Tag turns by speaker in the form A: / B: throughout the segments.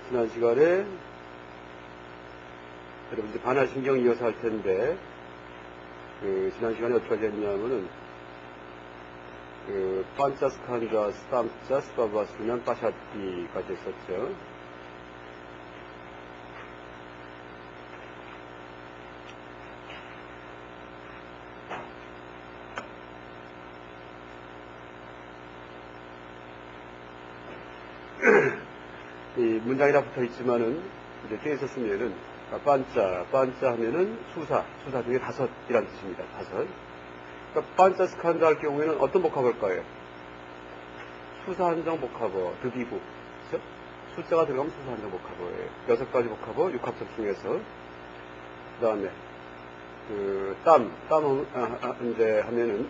A: 지난 시간에 여러분들 반화신경 이어서 할 텐데, 지난 시간에 어떻게 했냐면은, 판자, 스칸자, 스탐자, 스바바스면 파샤티까지 했었죠. 이 문장이 다 붙어 있지만은, 이제 뒤에 있었으면은, 반자 하면은 수사 중에 다섯이라는 뜻입니다. 다섯. 그러니까 반자 스칸자 할 경우에는 어떤 복합일까요? 수사 한정 복합어, 득이부. 그렇죠? 숫자가 들어가면 수사 한정 복합어예요. 6가지 복합어, 육합적 중에서. 그 다음에, 이제 하면은,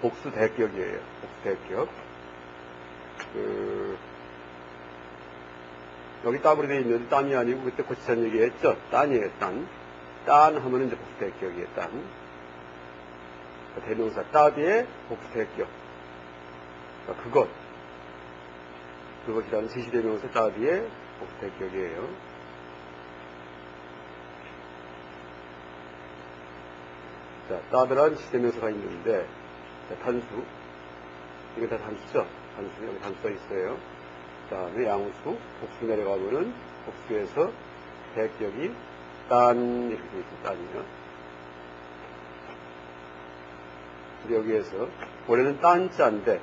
A: 복수 대격이에요. 복수 대격. 여기 따블이 되어 있는데 딴이 아니고 그때 고치산 얘기했죠. 딴이에요. 딴 하면은 이제 복수 대격이에요. 딴. 대명사 따비의 복수 대격. 그러니까 그것이라는 지시대명사 따비의 복수 대격이에요. 자, 따비란 지시대명사가 있는데, 자, 단수. 이게 다 단수죠? 단수, 여기 단수가 있어요. 그 다음에 양수, 복수 내려가면은 복수에서 대격이 딴, 이렇게 되어 있어, 딴이요. 근데 여기에서, 원래는 딴자인데,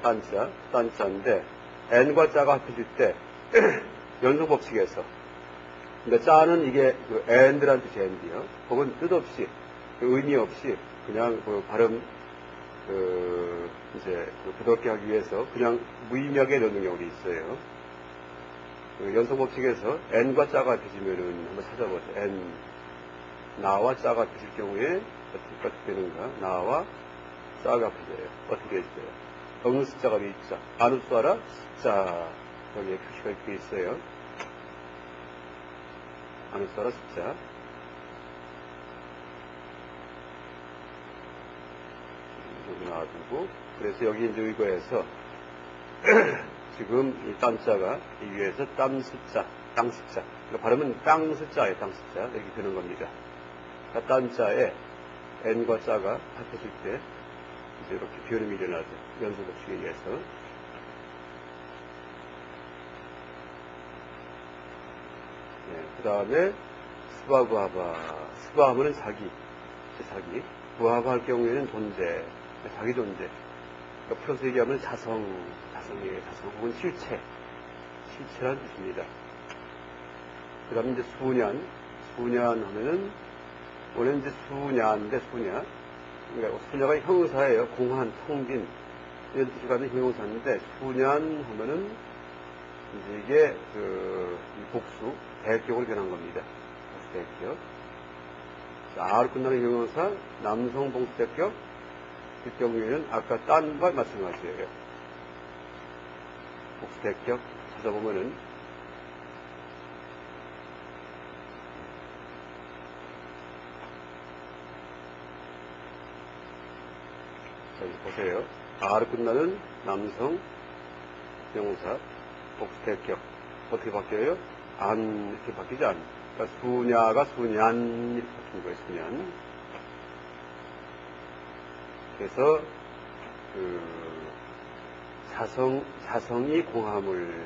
A: n과 자가 합해질 때, 연속법칙에서. 근데 자는 이게 and라는 뜻이 and이요. 혹은 뜻없이, 의미 없이, 그냥 발음, 부드럽게 하기 위해서 그냥 무의미하게 넣는 경우도 있어요. 연속법칙에서 n과 자가 합해지면은 한번 찾아보죠. n, 나와 자가 합해질 경우에 어떻게 되는가? 나와 자가 합해져요. 어떻게 해주세요? 응 숫자가 되어 있죠. 아는 숫자라 숫자. 여기에 표시가 이렇게 있어요. 아는 숫자라 숫자. 여기 놔두고. 그래서 여기 이제 이거에서 지금 이 딴자가 이 위에서 땅 숫자. 그러니까 발음은 땅 숫자예요. 땅 숫자. 이렇게 되는 겁니다. 그러니까 딴자에 n과 자가 합해질 때 이제 이렇게 변음이 일어나죠. 연속법칙에 의해서. 네, 그 다음에 스바하면은 자기. 부하바 할 경우에는 존재. 자기 존재. 그러니까 풀어서 얘기하면 자성이에요. 자성 혹은 실체라는 뜻입니다. 그 다음에 이제 수년 하면은 원래는 이제 수냐인데 그러니까 수냐가 형용사예요. 공한, 텅빈 이런 뜻이 가는 형용사인데 수년 하면은 이제 이게 복수 대격으로 변한 겁니다. 복수 대격. R로 끝나는 형용사 남성 복수 대격 그 경우에는 아까 딴과 마찬가지예요. 복수 대격 찾아보면은 자, 이제 보세요. R로 끝나는 남성 명사 복수 대격 어떻게 바뀌어요? 안 이렇게 바뀌지 않아요. 그러니까 수냐가 수년 이렇게 바뀐 거예요. 수년. 그래서 자성이 공함을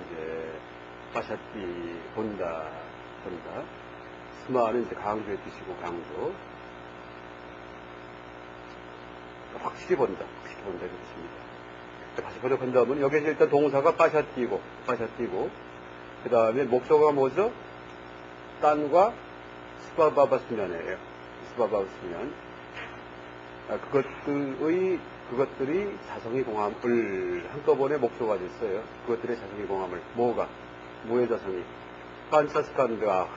A: 이제 파샤티 본다. 스마는 이제 강조의 뜻이고 강조. 그러니까 확실히 본다 이런 뜻입니다. 다시 번역한다면 여기서 일단 동사가 파샤티고 그 다음에 목적어가 뭐죠? 딴과 스바바바 수면이에요. 스바바바 수면. 그것들이 자성이 공함을 한꺼번에 목소가 됐어요. 그것들의 자성이 공함을. 뭐의 자성이? 판차 스칸다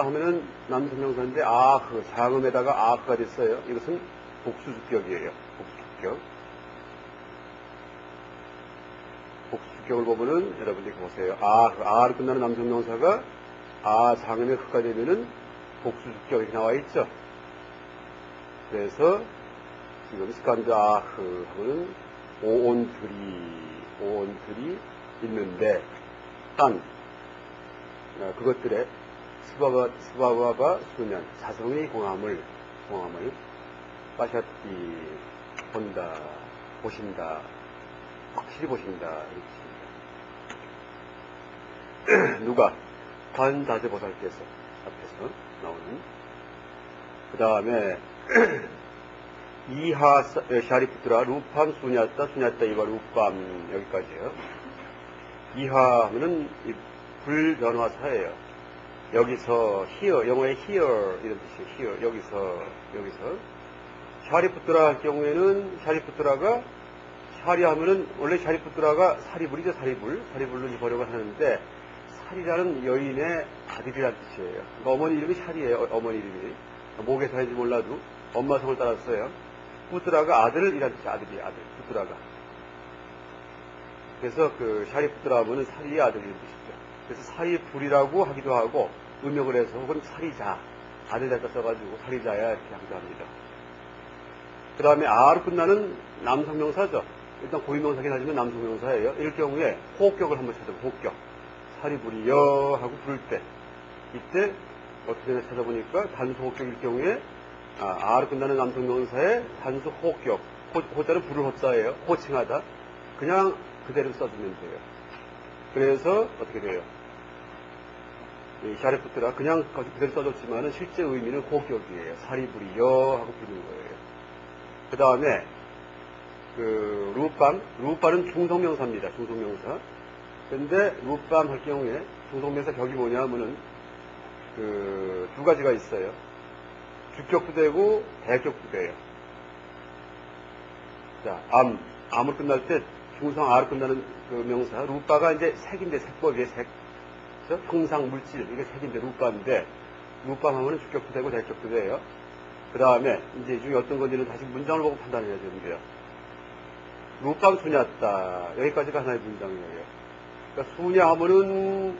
A: 하면은 남성명사인데 장음에다가 아흐가 됐어요. 이것은 복수주격이에요. 복수주격을 보면은 여러분들이 보세요. 아로 끝나는 남성명사가 장음에 흐가 되면은 복수주격이 나와 있죠. 그래서 지금 스칸다 하면은 오온들이 있는데, 그것들의 스바바바 수면, 자성의 공함을 빠샤띠, 본다, 보신다, 확실히 보신다, 이렇게. 누가? 관자재보살께서 앞에서 나오는. 그 다음에, 이하 샤리푸트라 루팜 수냐따 이바 루팜 여기까지요. 이하 하면은 불변화사예요. 여기서 here, 영어의 here 이런 뜻이에요. here, 여기서 샤리푸트라 할 경우에는 샤리푸트라가 샤리 하면은 원래 샤리푸트라가 사리불이죠. 사리불로 이제 번역을 하는데 사리라는 여인의 아들이라는 뜻이에요. 그러니까 어머니 이름이 샤리예요. 어머니 이름이 목에서인지 몰라도 엄마 성을 따랐어요. 푸트라가 아들이라는 뜻이 아들 푸트라가. 그래서 그 샤리푸트라 하면은 사리의 아들이라는 뜻이죠. 그래서 사리불이라고 하기도 하고 음역을 해서 혹은 사리자 아들 갖다 써가지고 사리자야 이렇게 하기도 합니다. 그 다음에 아로 끝나는 남성명사죠. 일단 고유명사긴 하지만 남성명사예요. 이럴 경우에 호흡격을 한번 찾아보면 호흡격. 사리불이여 하고 부를 때 이때 어떻게 되나 찾아보니까 단수 호흡격일 경우에 아로 끝나는 남성명사의 단수 호흡격. 호자는 부를 호자예요. 호칭하다. 그냥 그대로 써주면 돼요. 그래서 어떻게 돼요? 이 샤리푸트라 그냥 그대로 써줬지만은 실제 의미는 호흡격이에요. 사리불이여 하고 부르는 거예요. 그 다음에 그 루밤은 중성명사입니다. 중성명사. 근데 루밤 할 경우에 중성명사 격이 뭐냐 하면은 그 두 가지가 있어요. 주격도 되고 대격도 돼요. 자, 암으로 끝날 때 중성 아로 끝나는 그 명사 루바가 이제 색인데 색법이에요. 색. 통상 물질 이게 색인데 루바인데 루밤 하면은 주격도 되고 대격도 돼요. 그 다음에 이제 이 중에 어떤 건지는 다시 문장을 보고 판단해야 되는데요. 루밤 수냐따 여기까지가 하나의 문장이에요. 그러니까 수냐하면은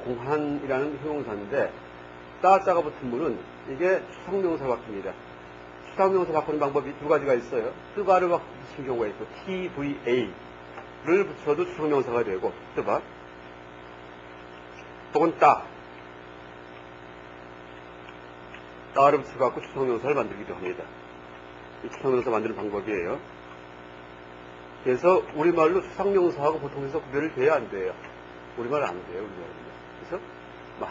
A: 공한이라는 형용사인데 따자가 붙은 분은 이게 추상명사로 바뀝니다. 추상명사 바꾸는 방법이 두 가지가 있어요. 뜨바를 붙인 경우가 있고 TVA를 붙여도 추상명사가 되고 뜨바 혹은 따를 붙여갖고 추상명사를 만들기도 합니다. 이 추상명사 만드는 방법이에요. 그래서 우리말로 추상명사하고 보통에서 구별을 돼야 안 돼요. 우리말 안 돼요. 우리말은요. 그래서 뭐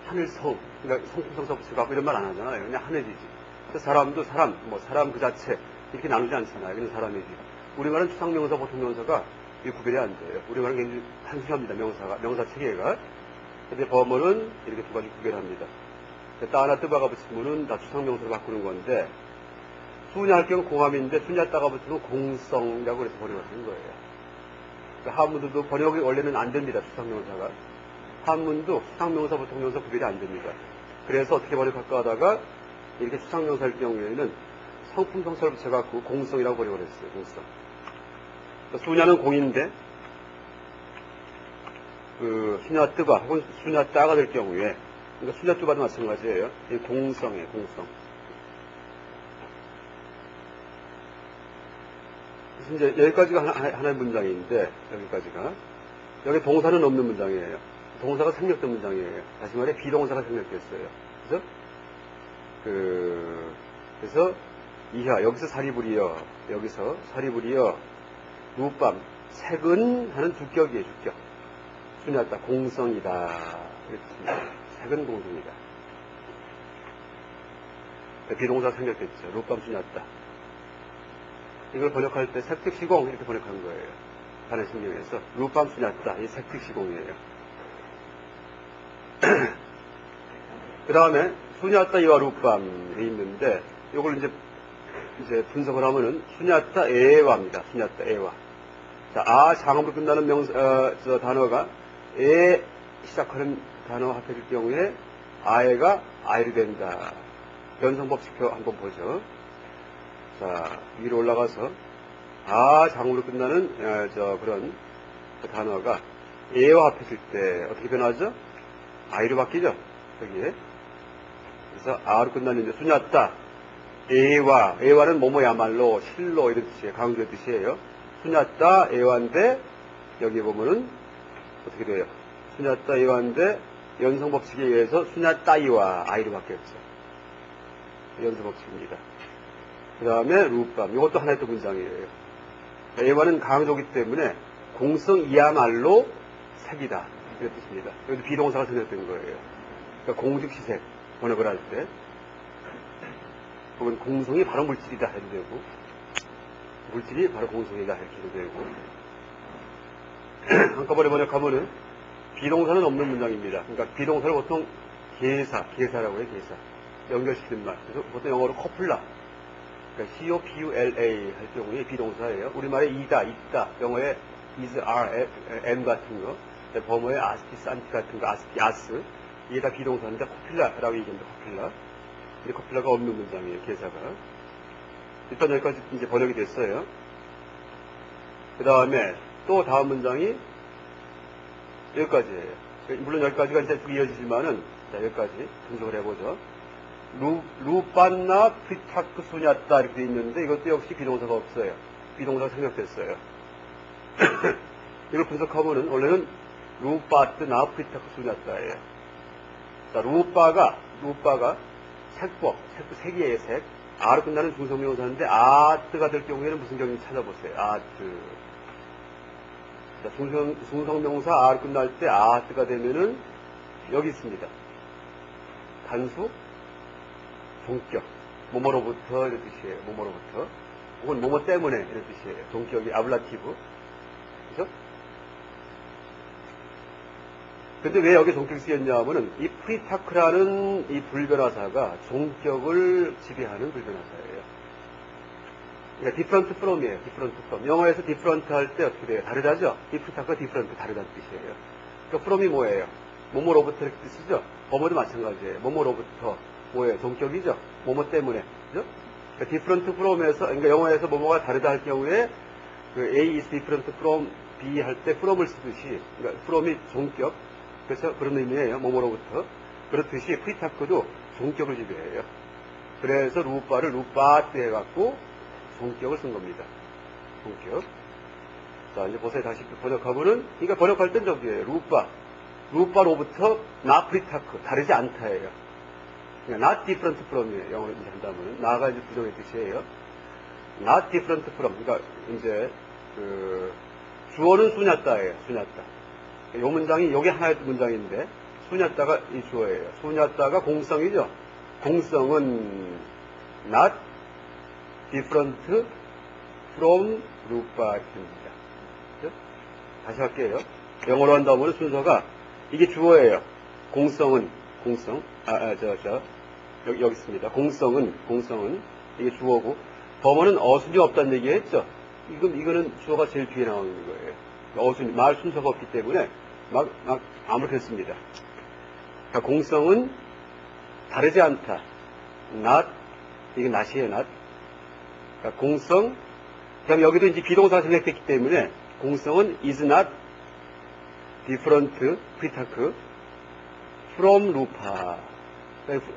A: 하늘성, 그러니까 성품성사 붙여갖고 이런 말 안 하잖아요. 그냥 하늘이지. 그래서 사람도 사람 그 자체 이렇게 나누지 않잖아요. 그냥 사람이지. 우리말은 추상명사, 보통명사가 구별이 안 돼요. 우리말은 굉장히 단순합니다. 명사 체계가. 근데 범어는 이렇게 두 가지 구별합니다. 따나 뜨바가 붙이면은 다 추상명사로 바꾸는 건데 수냐 할 경우 공함인데 수냐 따가 붙이면 공성이라고 해서 번역을 하는 거예요. 그러니까 한문도 번역이 원래는 안 됩니다. 추상명사가. 한문도 추상명사, 보통명사 구별이 안 됩니다. 그래서 어떻게 번역할까 하다가 이렇게 추상명사일 경우에는 성품성사를 붙여갖고 공성이라고 번역을 했어요. 공성. 그러니까 수냐는 공인데 그 수냐 뜨바 혹은 수냐 따가 될 경우에 그러니까 수냐 뜨바도 마찬가지예요. 이 공성이에요. 공성. 그래서 이제 여기까지가 하나의 문장인데 여기까지가 여기 동사는 없는 문장이에요. 동사가 생략된 문장이에요. 다시 말해 비동사가 생략됐어요. 그래서 이하 여기서 사리불이여 루밤 색은 하는 주격이에요. 주격. 수냐따 공성이다. 그렇습니다. 색은 공성이다. 비동사 생략됐죠. 루밤 수냐따. 이걸 번역할 때 색특시공 이렇게 번역한 거예요. 단어신경에서 루밤 수냐따 이 색특시공이에요. 그 다음에 수냐따 이와 루밤이 있는데 이걸 이제 분석을 하면은 수냐따 에와입니다. 수냐따 에와. 자, 장음으로 끝나는 단어가 에 시작하는 단어 합해질 경우에 아에가 아이를 된다. 변성법 지표 한번 보죠. 자, 위로 올라가서 장으로 끝나는 그런 단어가 에와 합했을 때 어떻게 변하죠? 아이로 바뀌죠. 여기에. 그래서 아로 끝나는 이제 수냐따 애와는 뭐뭐야말로, 실로 이런 뜻이에요. 강조의 뜻이에요. 수냐따, 애와인데 여기 보면은 어떻게 돼요? 수냐따, 애와인데 연성법칙에 의해서 수냐따이와 아이로 바뀌었죠. 연성법칙입니다. 그 다음에 루밤, 이것도 하나의 또 문장이에요. 애와는 강조기 때문에 공성이야말로 색이다. 이런 뜻입니다. 여기도 비동사가 생략된 거예요. 그러니까 공즉시색 번역을 할 때, 혹은 공성이 바로 물질이다 해도 되고, 물질이 바로 공성이다 이렇게 해도 되고. 한꺼번에 번역하면은 비동사는 없는 문장입니다. 그러니까 비동사를 보통 계사라고 해요. 계사. 연결시키는 말. 그래서 보통 영어로 커플라. 그러니까 C-O-P-U-L-A 할 경우에 비동사예요. 우리말에 이다, 있다. 영어에 is, are, am 같은 거. 범어에 아스티, 산티 같은 거, 아스티, 아스. 이게 다 비동사인데 커필라라고 얘기합니다. 커필라. 근데 커필라가 없는 문장이에요. 계사가. 일단 여기까지 이제 번역이 됐어요. 그 다음에 또 다음 문장이 여기까지예요. 물론 여기까지가 이제 쭉 이어지지만은, 자, 여기까지 분석을 해보죠. 루빤나 프리타크 수냐따 이렇게 돼 있는데 이것도 역시 비동사가 없어요. 비동사가 생략됐어요. 이걸 분석하면은 원래는 루빠트나 프리타크 수냐따예요. 자, 루빠가 색이에요, 색. 아로 끝나는 중성명사인데 아트가 될 경우에는 무슨 경우인지 찾아보세요. 아트. 자, 중성명사 아로 끝날 때 아트가 되면은 여기 있습니다. 단수, 동격, 뭐뭐로부터 이런 뜻이에요. 뭐뭐로부터. 혹은 뭐뭐 때문에 이런 뜻이에요. 동격이 아블라티브. 그죠? 근데 왜 여기 종격이 쓰였냐 하면은 이 프리타크라는 이 불변화사가 종격을 지배하는 불변화사예요. 그러니까 different from이에요. different from. 영어에서 different 할 때 어떻게 돼요? 다르다죠? 이 프리타크가 different, 다르다는 뜻이에요. 그러니까 from이 뭐예요? 뭐뭐로부터 이렇게 뜻이죠? 범어도 마찬가지예요. 뭐뭐로부터. 뭐예요? 동격이죠? 뭐뭐 때문에. 그죠? 그러니까 different from에서, 그러니까 영어에서 뭐뭐가 다르다 할 경우에 그 A is different from B 할 때 from을 쓰듯이, 그러니까 from이 종격, 그래서 그런 의미예요. 뭐뭐로부터. 그렇듯이 프리타크도 종격을 지배해요. 그래서 루빠를 루빠트 해갖고 종격을 쓴 겁니다. 종격. 자, 이제 보세요. 다시 번역하면은, 그러니까 번역할 땐 저기예요. 루빠로부터 나 프리타크, 다르지 않다예요. 그러니까 not different from이에요. 영어로 이제 한다면. 나가 이제 부정의 뜻이에요. not different from. 그러니까 이제, 주어는 수냐따예요. 수냐따. 이 문장이, 여기 하나의 문장인데, 수냐따가 이 주어예요. 수냐따가 공성이죠. 공성은 not different from 루빠입니다. 다시 할게요. 영어로 한다면 순서가, 이게 주어예요. 공성은, 여기 있습니다. 공성은, 이게 주어고, 범어는 어순이 없다는 얘기 했죠? 이거는 주어가 제일 뒤에 나오는 거예요. 어순이, 말 순서가 없기 때문에, 아무렇게 했습니다. 그러니까 공성은 다르지 않다. not, 이게 not이에요, not. 그러니까 공성, 그 다음에 여기도 이제 비동사가 생략됐기 때문에, 공성은 is not different, 프리타크, from 루파.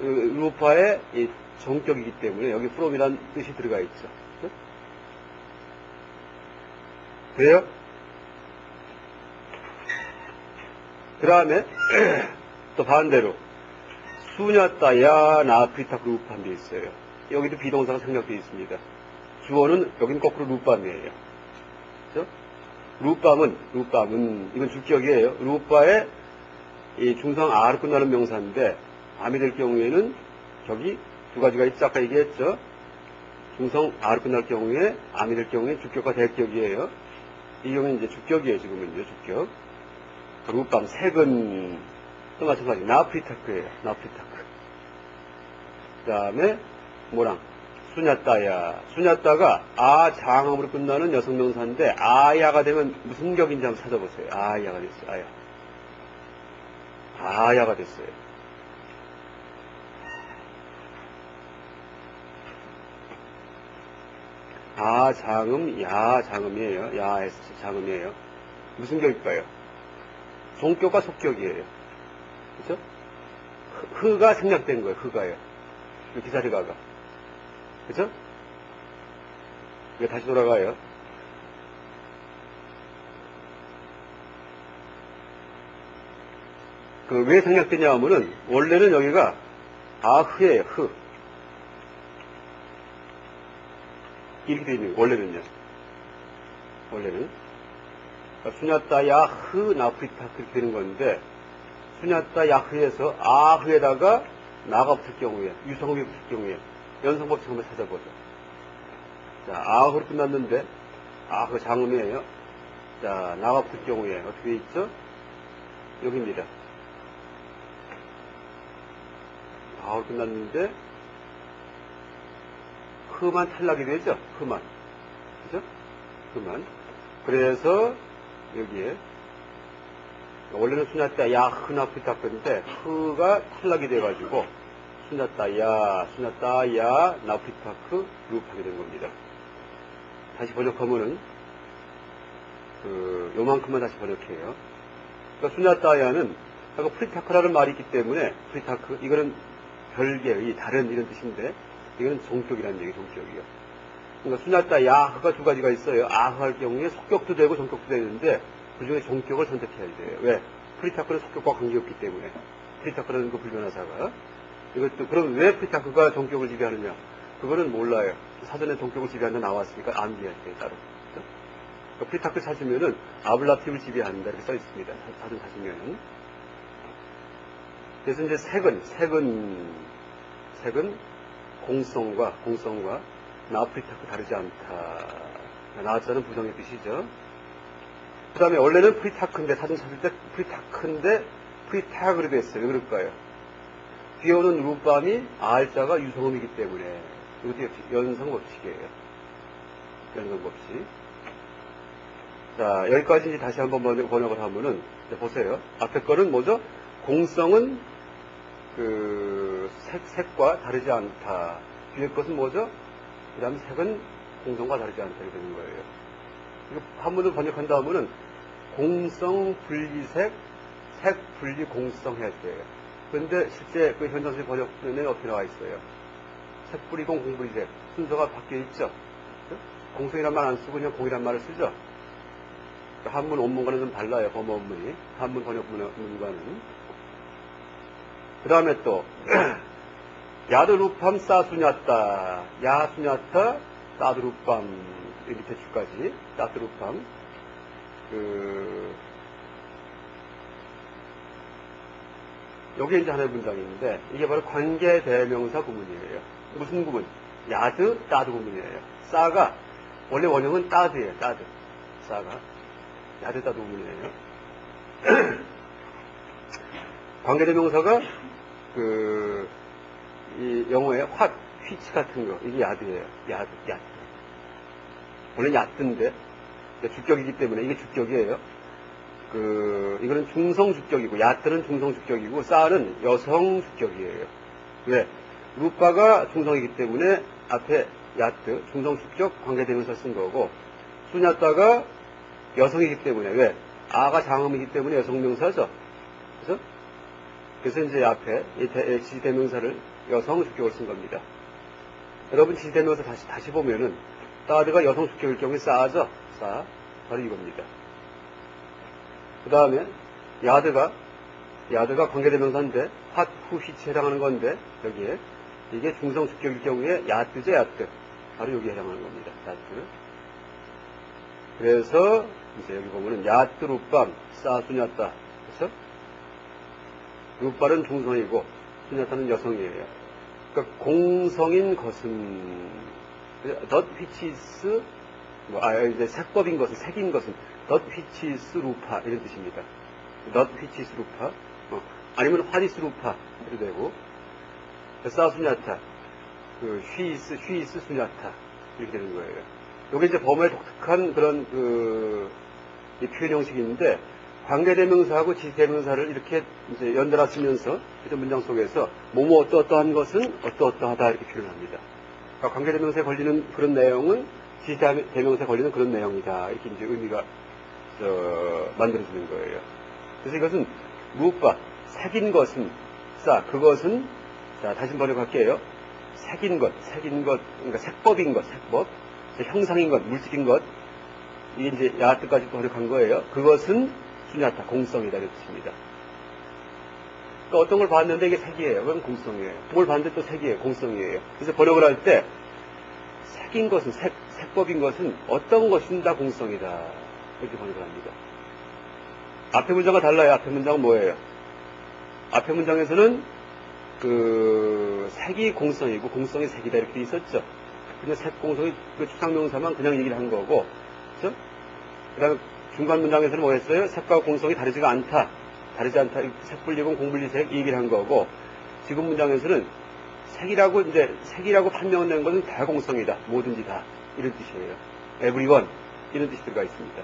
A: 루파의 종격이기 때문에 여기 from이라는 뜻이 들어가 있죠. 돼요? 그 다음에 또 반대로 수냐따야 나 프리타크 루파한 게 있어요. 여기도 비동사가 생략되어 있습니다. 주어는 여기는 거꾸로 루밤이에요. 그죠? 루밤은 이건 주격이에요. 루파의 이 중성 아로 끝나는 명사인데 암이 될 경우에는 저기 두 가지가 있죠. 아까 얘기했죠. 중성 아로 끝날 경우에 암이 될 경우에 주격과 대격이에요. 이 경우는 이제 주격이에요. 지금은요. 주격. 루밤 색은 또 마찬가지 나프리타크예요. 나프리타크. 그 다음에 뭐랑 수냐따가 장음으로 끝나는 여성명사인데 아야가 되면 무슨 격인지 한번 찾아보세요. 아야가 됐어요. 아야가 됐어요. 장음이에요. 야에서 장음이에요. 무슨 격일까요? 종격과 속격이에요. 그렇죠? 흐가 생략된 거예요. 흐가요. 기사리가가. 그죠? 이거 다시 돌아가요. 그 왜 생략되냐 하면은 원래는 여기가 아흐예요. 흐. 이렇게 되어 있는 거예요. 원래는 그러니까 수냐따 야흐 나프리타 그렇게 되는 건데 수냐따 야흐에서 아흐에다가 나가 붙을 경우에 유성음이 붙을 경우에 연성법칙 한번 찾아보죠. 자, 아흐로 끝났는데 아흐 장음이에요. 자, 나가 붙을 경우에 어떻게 돼 있죠? 여기입니다. 아흐로 끝났는데 흐만 탈락이 되죠? 흐만. 그죠? 흐만. 그래서 여기에 원래는 수냐따 야 흐나프리타 건데 흐가 탈락이 돼가지고 수냐따 야 나프리타크 루프하게 된 겁니다. 다시 번역하면은 요만큼만 다시 번역해요. 그러니까 수냐따 야는 프리타크라는 말이 있기 때문에 프리타크 이거는 별개의 다른 이런 뜻인데 이거는 종격이라는 얘기, 종격이요. 그러니까 수냐따 야흐가 두 가지가 있어요. 아흐 할 경우에 속격도 되고 종격도 되는데 그 중에 종격을 선택해야 돼요. 왜? 프리타크는 속격과 관계없기 때문에. 프리타크라는 그 불변화사가. 이것도, 그럼 왜 프리타크가 종격을 지배하느냐? 그거는 몰라요. 사전에 종격을 지배한다 나왔으니까 암기해야 돼요, 따로. 그러니까 프리타크 찾으면은 아블라티브를 지배한다 이렇게 써 있습니다. 사전 찾으면은. 그래서 이제 색은 공성과 나프리타크 다르지 않다. 나자는 부정의 뜻이죠. 그 다음에 원래는 프리타크인데 사전 찾을 때 프리타크인데 프리타그로 됐어요. 왜 그럴까요? 뒤에 오는 루밤이 알자가 유성음이기 때문에 이것도 연성법칙이에요. 연성법칙. 자, 여기까지 이제 다시 한번 번역을 하면은 보세요. 앞에 거는 뭐죠? 공성은 색과 다르지 않다. 뒤에 것은 뭐죠? 그 다음에 색은 공성과 다르지 않다. 이렇게 되는 거예요. 이거 한문으로 번역한다 하면은 공성 분리색, 색 분리 공성 해야 돼요. 그런데 실제 그 현장식 번역문에 어떻게 나와 있어요? 색 분리 공, 공 분리색. 순서가 바뀌어 있죠? 공성이란 말 안 쓰고 그냥 공이란 말을 쓰죠? 한문 원문과는 좀 달라요. 범어 원문이. 한문 번역문과는. 그 다음에 또 야드루팜 싸수냐따 야수냐타 따드루팜 밑에 줄까지 따드루팜 여기 이제 하나의 문장인데 이게 바로 관계대명사 구문이에요. 무슨 구문? 야드 따드 구문이에요. 싸가 원래 원형은 따드예요. 따드 싸가 야드 따드 구문이에요. 관계대명사가 이 영어에 휘치 같은 거, 이게 야드예요. 야드. 원래 야드인데, 주격이기 때문에, 이게 주격이에요. 이거는 중성 주격이고, 야드는 중성 주격이고, 싸는 여성 주격이에요. 왜? 루파가 중성이기 때문에, 앞에 야드, 중성 주격 관계대명사 쓴 거고, 수냐따가 여성이기 때문에, 왜? 아가 장음이기 때문에 여성명사죠. 그래서 이제 앞에 지시대명사를 여성 주격을 쓴 겁니다. 여러분 지시대명사 다시 보면은 따드가 여성 주격일 경우에 싸죠? 싸. 바로 이겁니다. 그 다음에 야드가 관계대명사인데 후, 휘치에 해당하는 건데 여기에 이게 중성 주격일 경우에 야드죠, 야드. 바로 여기에 해당하는 겁니다. 야드. 그래서 이제 여기 보면은 야드 루밤 싸수냐따. 그렇죠? 루빨은 중성이고 수냐타는 여성이에요. 그러니까 공성인 것은 덧 휘치스 이제 색법인 것은 색인 것은 덧 휘치스 루파 이런 뜻입니다. 덧 휘치스 루파 아니면 화디스 루파 이렇게 되고 싸수냐타 휘스 수냐타 이렇게 되는 거예요. 이게 이제 범어의 독특한 그런 이 표현 형식인데. 관계대명사하고 지시대명사를 이렇게 이제 연달아 쓰면서 이런 문장 속에서 뭐뭐 어떠한 것은 어떠하다 이렇게 표현합니다. 그러니까 관계대명사에 걸리는 그런 내용은 지시대명사에 걸리는 그런 내용이다 이렇게 이제 의미가 만들어지는 거예요. 그래서 이것은 무엇과 색인 것은 그것은 자 다시 번역할게요. 색인 것, 그러니까 색법인 것, 색법, 형상인 것, 물질인 것, 이게 이제 야뜻까지 또 번역한 거예요. 그것은 수냐타, 공성이다, 이렇게 뜻입니다. 그러니까 어떤 걸 봤는데 이게 색이에요. 그럼 공성이에요. 뭘 봤는데 또 색이에요. 공성이에요. 그래서 번역을 할 때, 색인 것은, 색법인 것은 어떤 것은 다 공성이다. 이렇게 번역을 합니다. 앞에 문장과 달라요. 앞에 문장은 뭐예요? 앞에 문장에서는 색이 공성이고 공성이 색이다 이렇게 돼 있었죠. 그냥 색 공성이 추상명사만 그냥 얘기를 한 거고, 그렇죠? 그다음에 중간 문장에서는 뭐였어요? 색과 공성이 다르지 않다, 색분리공 공분리색 이 얘기를 한 거고, 지금 문장에서는 색이라고 판명된 것은 다 공성이다, 뭐든지 다 이런 뜻이에요. everyone 이런 뜻이 들어가 있습니다.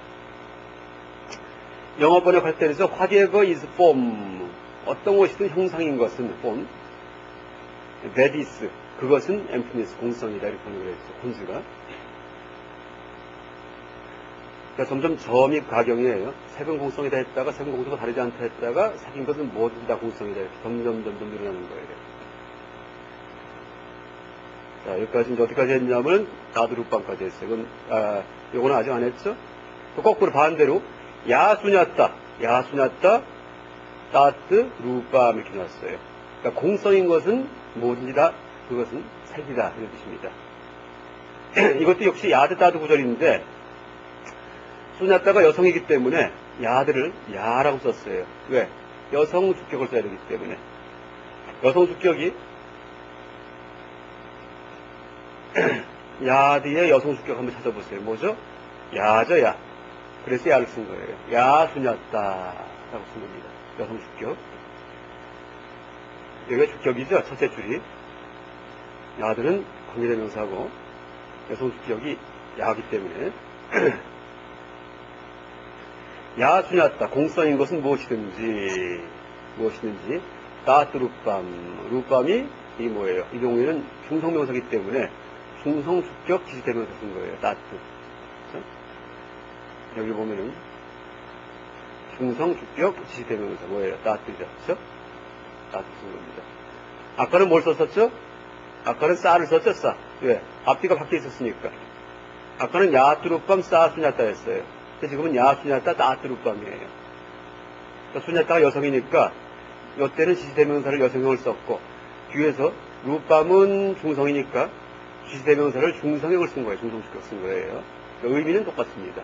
A: 영어 번역할 때에서 whatever is form, 어떤 것이든 형상인 것은 form, that is, 그것은 emptiness, 공성이다 이렇게 번역을 했죠. 혼주가. 그러니까 점점 점입 가경이에요. 색은 공성이다 했다가 색은 공성과 다르지 않다 했다가 색인 것은 뭐든 다 공성이다 이렇게 점점 늘어나는 거예요. 자, 여기까지 이제 어디까지 했냐면 나드루빵까지 했어요. 요거는 아직 안 했죠? 또 거꾸로 반대로 야수냐따, 따트, 루밤 이렇게 나왔어요. 그러니까 공성인 것은 뭐든지 다 그것은 색이다 이런 뜻입니다. 이것도 역시 야드 따드 구절인데 수냐따가 여성이기 때문에 야드를 야라고 썼어요. 왜? 여성 주격을 써야 되기 때문에. 여성 주격이 야드의 여성 주격 한번 찾아보세요. 뭐죠? 야죠, 야. 그래서 야를 쓴 거예요. 야수냐따라고 쓴 겁니다. 여성 주격. 여기가 주격이죠. 첫째 줄이. 야들은 관계대명사고 여성 주격이 야기 때문에 야수냐따, 공성인 것은 무엇이든지 따트 루밤이 이 뭐예요? 이 경우에는 중성명사이기 때문에 중성주격 지시대명사 쓴 거예요. 따트. 그렇죠? 여기 보면은 중성주격 지시대명사 뭐예요? 따트죠. 그렇죠? 따트 쓴 겁니다. 아까는 뭘 썼었죠? 아까는 싸를 썼죠, 싸. 왜? 앞뒤가 바뀌어 있었으니까. 아까는 야뚜루밤 싸수냐따 였어요. 근데 지금은 야수냐따 따뚜루밤이에요. 그러니까 수냐따가 여성이니까 이때는 지시대명사를 여성형을 썼고 뒤에서 루밤은 중성이니까 지시대명사를 중성형을 쓴 거예요. 중성주격 쓴 거예요. 그러니까 의미는 똑같습니다.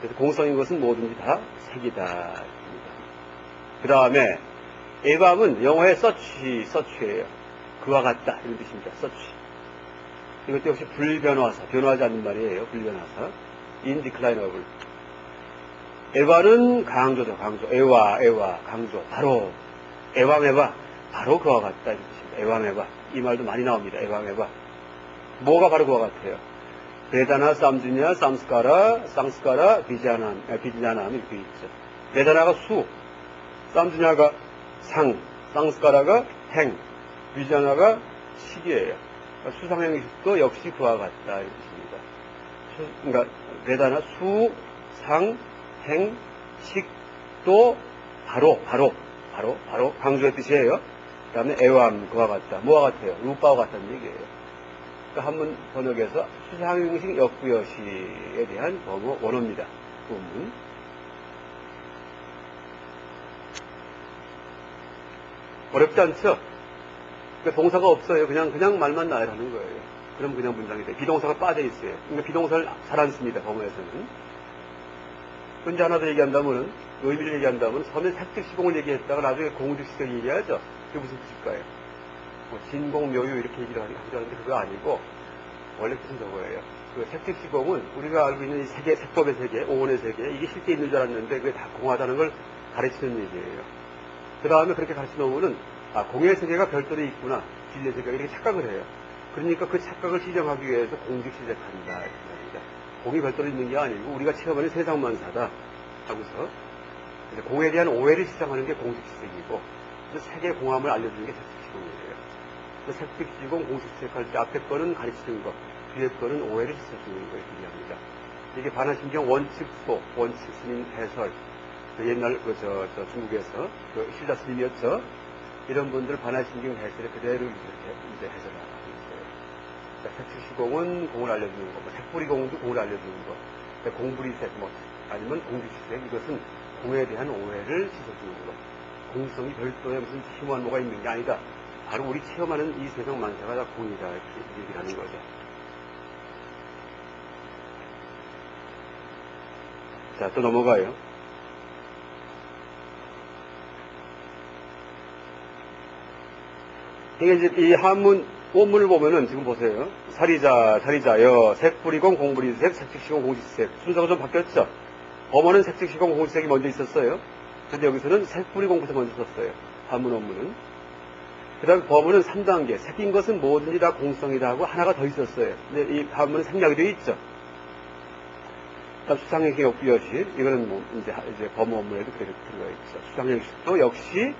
A: 그래서 공성인 것은 뭐든지 다 색이다. 그 다음에 에밤은 영어의 서치예요. 그와 같다 이런 뜻입니다. 서치. 이것도 역시 불변화사, 변화하지 않는 말이에요. 불변화사. indeclinable. 에바는 강조죠. 강조. 에와, 강조. 바로. 에밤에바. 바로 그와 같다 이런 뜻입니다. 에밤에바. 이 말도 많이 나옵니다. 에밤에바. 뭐가 바로 그와 같아요? 베다나, 쌈주냐, 쌍스카라, 비자남 이렇게 있죠. 베다나가 수, 쌈주냐가 상, 쌍스카라가 행, 비자나가 식이에요. 그러니까 수상형식도 역시 그와 같다 이런 뜻입니다. 그러니까 베다나 수, 상, 행, 식도 바로 강조의 뜻이에요. 그 다음에 애완 그와 같다. 뭐와 같아요? 루빠와 같다는 얘기예요. 그러니까 한문 번역에서 수상형식 역부여시에 대한 원어입니다. 본문. 어렵지 않죠? 그러니까 동사가 없어요. 그냥 말만 나야 하는 거예요. 그럼 그냥 문장이 돼요. 비동사가 빠져 있어요. 그러니까 비동사를 잘 안 씁니다. 범어에서는. 현재 하나 더 얘기한다면은, 의미를 얘기한다면, 처음에 색특시공을 얘기했다가 나중에 공득시를 얘기하죠. 그게 무슨 뜻일까요? 진공, 묘유 이렇게 얘기를 하는데 그거 아니고, 원래 뜻은 저거예요. 그 색특시공은 우리가 알고 있는 이 세계, 색법의 세계, 오온의 세계, 이게 실제 있는 줄 알았는데 그게 다 공하다는 걸 가르치는 얘기예요. 그 다음에 그렇게 가르쳐 놓으면은, 공의 세계가 별도로 있구나. 진리의 세계가 이렇게 착각을 해요. 그러니까 그 착각을 시정하기 위해서 공직 시작한다. 이렇게 공이 별도로 있는 게 아니고 우리가 체험하는 세상만사다 하고서 공에 대한 오해를 시작하는 게 공직시색이고 세계 공함을 알려주는 게 색특시공이에요. 색특시공, 공직시색할 때 앞에 거는 가르치는 것, 뒤에 거는 오해를 시켜주는 거에 의미합니다. 이게 반환신경 원칙소, 원칙 스님 해설, 옛날 중국에서 신라 스님이었죠. 이런 분들 반환신경 해설에 그대로 이렇게 해설을 색측시공은 공을 알려주는 거, 색뿌리공도 공을 알려주는 거, 공부리색, 아니면 공주시색, 이것은 공에 대한 오해를 씻어주는 것. 공성이 별도의 무슨 심오한 뭐가 있는 게 아니다. 바로 우리 체험하는 이 세상 만사가 다 공이다. 이렇게 얘기를 하는 거죠. 자, 또 넘어가요. 이게 이제 이 한문, 원문을 보면은 지금 보세요. 사리자여, 색뿌리공, 공부리색, 색측시공, 공지색. 순서가 좀 바뀌었죠? 범어는 색측시공, 공지색이 먼저 있었어요. 근데 여기서는 색뿌리공부터 먼저 썼어요. 한문, 원문은. 그 다음에 범어는 3단계. 색인 것은 뭐든지 다 공성이다 하고 하나가 더 있었어요. 근데 이 한문은 생략이 되어 있죠. 다음 수상행식 역비여시. 이거는 뭐 이제 범어 원문에도 그렇게 들어가 있죠. 수상행식도 역시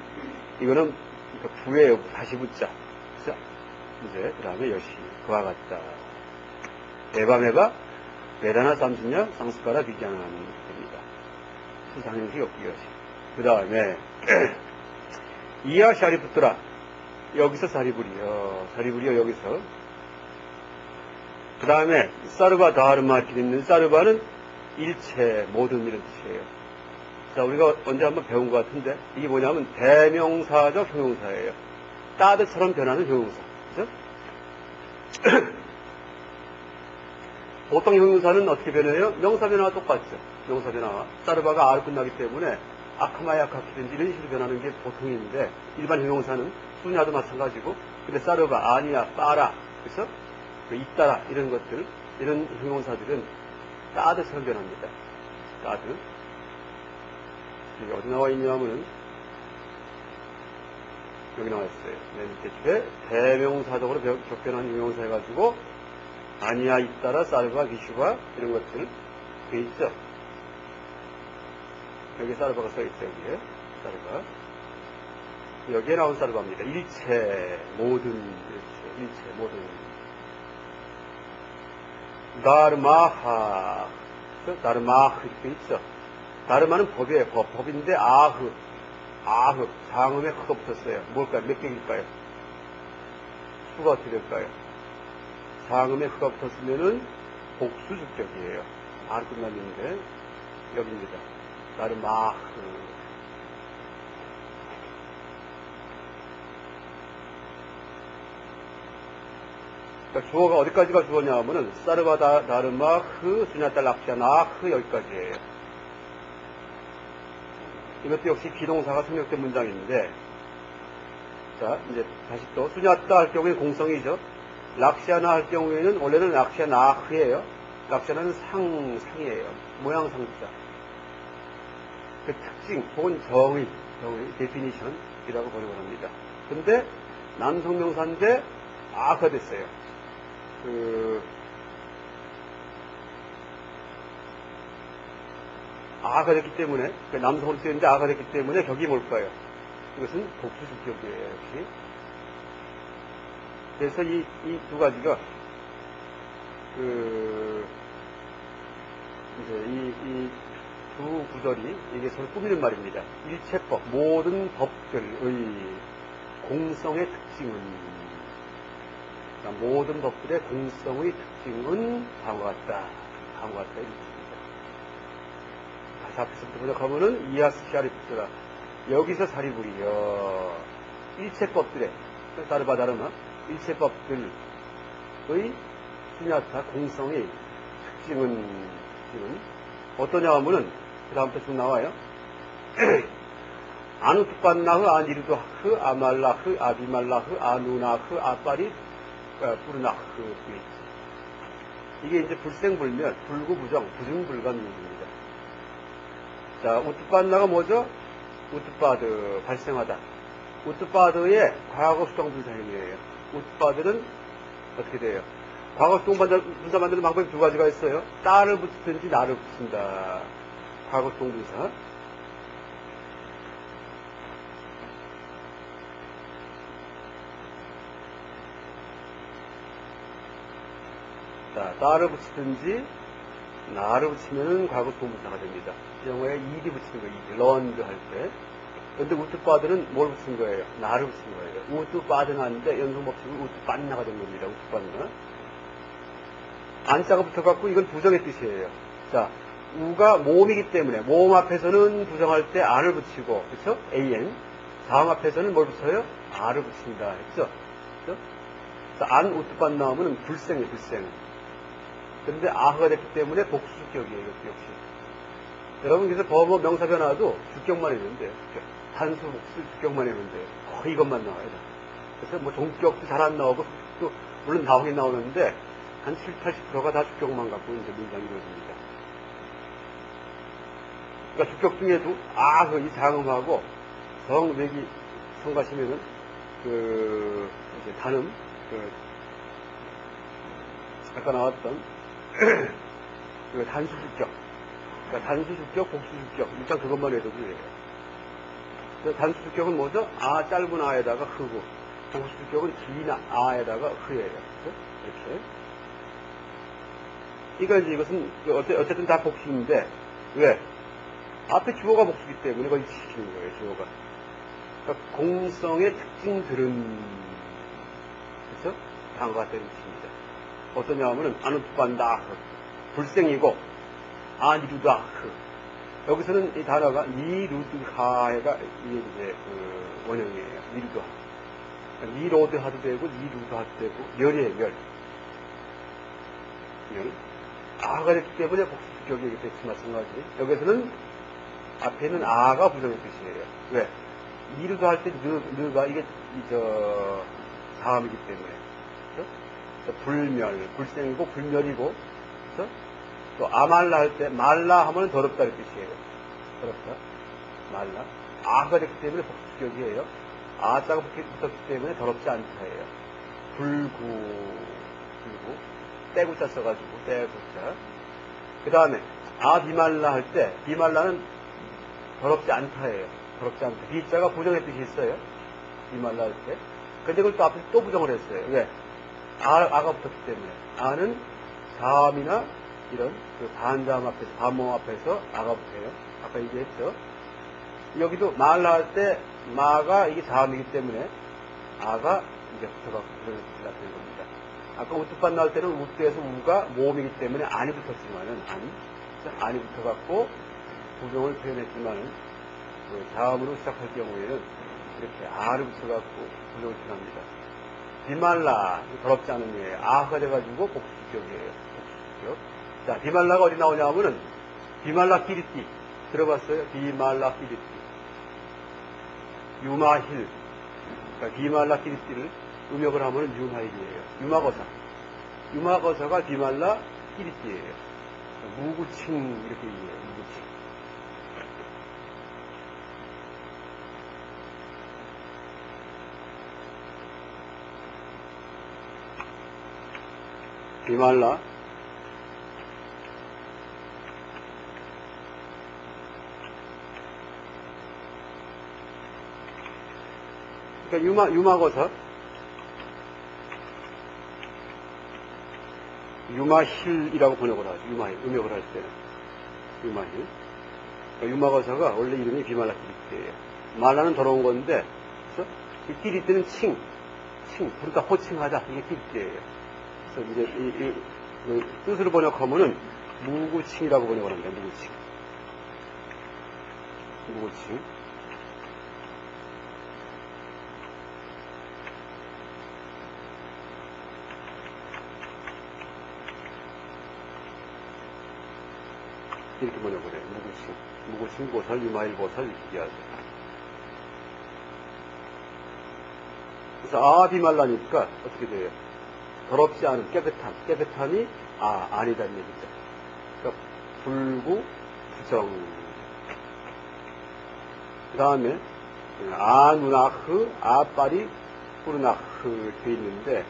A: 이거는 부에 다시 붙자. 그래서 이제 그 다음에 여시. 그와 같다. 에바메바 메다나 쌈순냐 쌍스카라 비견한 됩니다. 수상행식 역비여시. 그 다음에 이하 샤리푸트라. 여기서 사리부리요 여기서. 그 다음에 사르바 다르마 이렇게 있는 사르바는 일체 모든 이런 뜻이에요. 자, 우리가 언제 한번 배운 것 같은데 이게 뭐냐면 대명사적 형용사예요. 따뜻처럼 변하는 형용사. 그죠? 보통 형용사는 어떻게 변해요? 명사 변화와 똑같죠. 명사 변화와. 사르바가 아로 끝나기 때문에 아카마야카키든지 이런 식으로 변하는 게 보통인데 일반 형용사는 수냐도 마찬가지고 근데 사르바, 아니야, 빠라 그래서 잇따라 이런 것들 이런 형용사들은 따드처럼 변합니다. 따드. 이게 어디 나와 있냐면은 여기 나와 있어요. 맨 밑에 줄에 대명사적으로 격변한 형용사 해가지고 아니야, 잇따라, 사르바, 비슈바 이런 것들 돼 있죠. 여기 사르바가 써 있어요. 여기에 사르바. 여기에 나온 사르바입니다. 일체 모든 일체 모든 다르마하 다르마흐 이렇게 있죠. 다르마는 법이에요. 법인데 아흐 장음에 흐가 붙었어요. 뭘까요? 몇 개일까요? 수가 어떻게 될까요? 장음에 흐가 붙었으면은 복수 주격이에요. 아로 끝났는데 여기입니다. 다르마흐. 그러니까 주어가 어디까지가 주어냐 하면은 사르바다 다르마 흐 수냐딸 락샤나 흐 여기까지예요. 이것도 역시 비동사가 생략된 문장인데 자 이제 다시 또 수냐따 할 경우에는 공성이죠. 락샤나 할 경우에는 원래는 락샤나 흐예요. 락샤나는 상이에요. 모양 상자. 그 특징 혹은 정의 데피니션이라고 번역을 합니다. 근데 남성명사인데 아가 됐어요. 아가 됐기 때문에 남성으로 쓰였는데 아가 됐기 때문에 격이 뭘까요? 이것은 복수주격이에요. 역시. 그래서 이 두 가지가 이제 이 두 구절이 이게 서로 꾸미는 말입니다. 일체법 모든 법들의 공성의 특징은 그러니까 모든 법들의 공성의 특징은 다음과 같다. 다음과 같다. 이렇게 있습니다. 다시 앞에서부터 번역하면은 이하스시아리프스라 여기서 사리부리여 일체법들의 다르바다르마 일체법들의 수냐타 공성의 특징은 어떠냐 하면은 그 다음부터 쭉 나와요. 아누투빤나흐 아니르두하흐 아말라흐 아비말라흐 아누나흐 아빠리 부르나흐 이게 이제 불생불멸 불구부정 부증불감입니다. 자 우투빤나가 뭐죠? 우투바드 발생하다. 우투바드의 과거 수동 분사형이에요. 우투바드는 어떻게 돼요? 과거 수동 분사 만드는 방법이 두 가지가 있어요. 따를 붙이든지 나를 붙인다. 과거 수동 분사. 자, 따를 붙이든지 나를 붙이면은 과거 수동 분사가 됩니다. 이 경우에 이디 붙이는 거예요. 이디. 런드 할 때. 근데 우투바드는 뭘 붙인 거예요? 나를 붙인 거예요. 우투바드는 하는데 연속 법칙은 우투빤나가 된 겁니다. 우투빤나. 안자가 붙어갖고 이건 부정의 뜻이에요. 자, 우가 모음이기 때문에 모음 앞에서는 부정할 때 안을 붙이고, 그렇죠? an. 자음 앞에서는 뭘 붙여요? 아를 붙인다. 그렇죠? 안 우뚝반 나오면 불생이에요, 불생. 그런데 아흐가 됐기 때문에 복수주격이에요, 이것도 역시. 여러분, 그래서 법어 명사 변화도 주격만 했는데, 단수, 복수, 주격만 했는데, 거의 이것만 나와요. 그래서 뭐 종격도 잘 안 나오고, 또, 물론 나오긴 나오는데, 한 70, 80%가 다 주격만 갖고 이제 문장이 이루어집니다. 그러니까 주격 중에도, 이 장음하고, 성외기 성가시면은, 이제 단음, 아까 나왔던, 단수주격. 그러니까 단수주격, 복수주격. 일단 그것만 해도 돼요. 단수주격은 뭐죠? 짧은 아에다가 흐고, 복수주격은 긴 아에다가 흐예요. 이렇게. 그러니까 이것은, 어쨌든 다 복수인데, 왜? 앞에 주어가 복수기 때문에 거의 시키는 거예요, 주어가. 그러니까 공성의 특징들은, 그렇죠? 다음과 같은 뜻입니다. 어떠냐 하면은, 아누투반다, 불생이고, 아니루다, 여기서는 이 단어가 니루드하가 이게 이제 원형이에요. 니루드하. 니로드하도 되고, 니루드하도 되고, 멸이에요, 멸. 멸. 아가 됐기 때문에 복수격이기 때문에 마찬가지. 여기서는 앞에는 아가 부정의 뜻이에요. 왜? 니루드 할 때 느가 이게 다음이기 때문에. 그렇죠? 불멸, 불생이고 불멸이고, 그렇죠? 또 아말라 할 때 말라 하면 더럽다는 뜻이에요. 더럽다. 말라. 아가 됐기 때문에 복수격이에요. 아자가 붙었기 때문에 더럽지 않다예요. 불구. 떼구자 써가지고 떼구자. 그 다음에 비말라 할 때 비말라는 더럽지 않다예요. 더럽지 않다. 비자가 부정의 뜻이 있어요. 비말라 할 때. 근데 그걸 또 앞에서 또 부정을 했어요. 왜? 아가 붙었기 때문에. 아는 자음이나 이런 반자음 앞에서 반모음 앞에서 아가 붙어요. 아까 얘기했죠. 여기도 말라 할 때 마가 이게 자음이기 때문에 아가 이제 붙어갖고 부정의 뜻이 나타나는 겁니다. 아까 우뚝반 나올 때는 우뚝에서 우가 모음이기 때문에 안이 붙었지만은, 안이 붙어갖고 부정을 표현했지만은, 자음으로 시작할 경우에는 이렇게 아를 붙여갖고 부정을 표현합니다. 비말라, 더럽지 않은 예예요. 아가 돼가지고 복수격이에요. 복수격. 자, 비말라가 어디 나오냐 하면은, 비말라 끼리띠. 들어봤어요? 비말라 끼리띠. 유마힐. 그러니까 비말라 끼리띠를 음역을 하면은 유마힐이에요. 유마거사. 유마거사가 비말라 끼리띠예요. 무구칭 이렇게 얘기해요. 무구칭. 비말라. 그러니까 유마거사. 유마힐이라고 번역을 하죠. 유마힐. 음역을 할 때는. 유마힐. 그러니까 유마거사가 원래 이름이 비말라 끼리띠예요. 말라는 더러운 건데, 그래서 이 끼리띠는 칭. 그러니까 호칭하자. 이게 끼리띠예요. 그래서 이제 이 뜻으로 번역하면은 무구칭이라고 번역을 합니다. 무구칭. 이렇게 번역을 해요. 무구칭 보살, 유마일 보살 이렇게 얘기하죠. 그래서 비말라니까 어떻게 돼요? 더럽지 않은 깨끗함이 아니다는 얘기죠. 그러니까 불구, 부정. 그 다음에 누나흐, 아빠리, 뿌르나흐 돼 있는데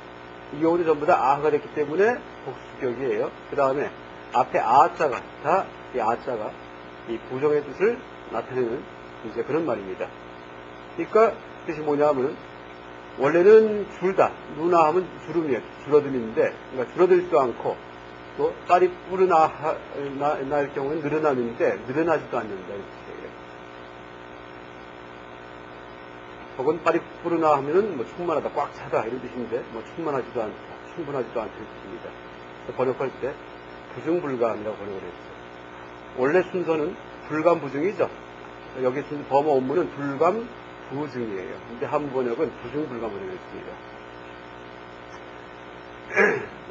A: 이 경우도 전부 다 아가 됐기 때문에 복수격이에요. 그 다음에 앞에 아자가 이 아자가 이 부정의 뜻을 나타내는 이제 그런 말입니다. 그러니까 뜻이 뭐냐면 원래는 줄다. 누나 하면 주름이에요. 줄어듦인데 그러니까 줄어들지도 않고 또 빨리 뿌르날 경우는 늘어남인데 늘어나지도 않는다. 이렇게. 혹은 빨리 뿌르나 하면은 뭐 충만하다, 꽉 차다 이런 뜻인데 뭐 충만하지도 않다, 충분하지도 않다 이런 뜻입니다. 번역할 때 부중불감이라고 번역을 했죠. 원래 순서는 불감 부중이죠. 여기 범어 원문은 불감 부중이에요. 근데 한문 번역은 부중불감 번역을 했습니다.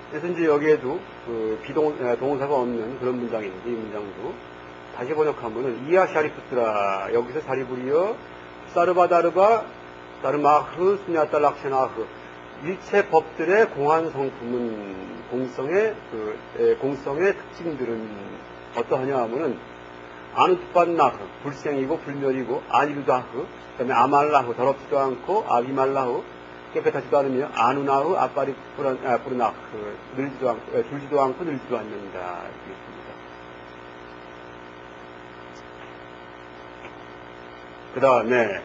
A: 그래서 이제 여기에도 그 동사가 없는 그런 문장인데, 이 문장도 다시 번역하면은 이야 샤리푸트라, 여기서 샤리부리어 사르바다르바 다르마흐 수냐따 락샤나흐, 일체 법들의 공한 성품은 공성의 특징들은 어떠하냐 하면은 아누트반나흐, 불생이고 불멸이고, 아니르다흐, 그 다음에 아말라흐, 더럽지도 않고, 아비말라흐, 깨끗하지도 않으며, 아누나흐, 아빠리 뿌르나흐, 줄지도 않고 늘지도 않는다. 이렇게 있습니다. 그 다음에,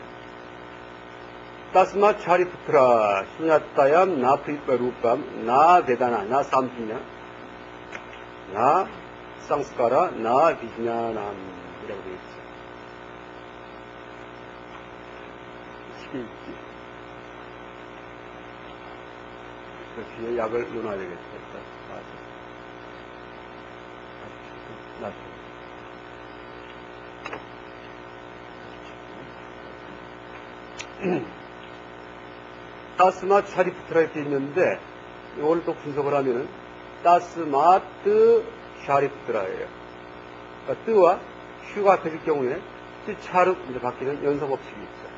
A: 따스마 차리푸트라, 수냐따얌, 나 프리빠루밤, 나 베다나, 나 삼피냐, 나 쌍스카라, 나 비즈냐남, 이라고 되어 있죠. 시계 있지. 그 뒤에 약을 넣어놔야 되겠다. 맞아. 따스마 차리푸트라 이렇게 있는데, 이걸 또 분석을 하면은, 따스마트 샤리푸트라예요. 그러니까 뜨와 슈가 합해질 경우에 차르 이제 바뀌는 연서 법칙이 있죠.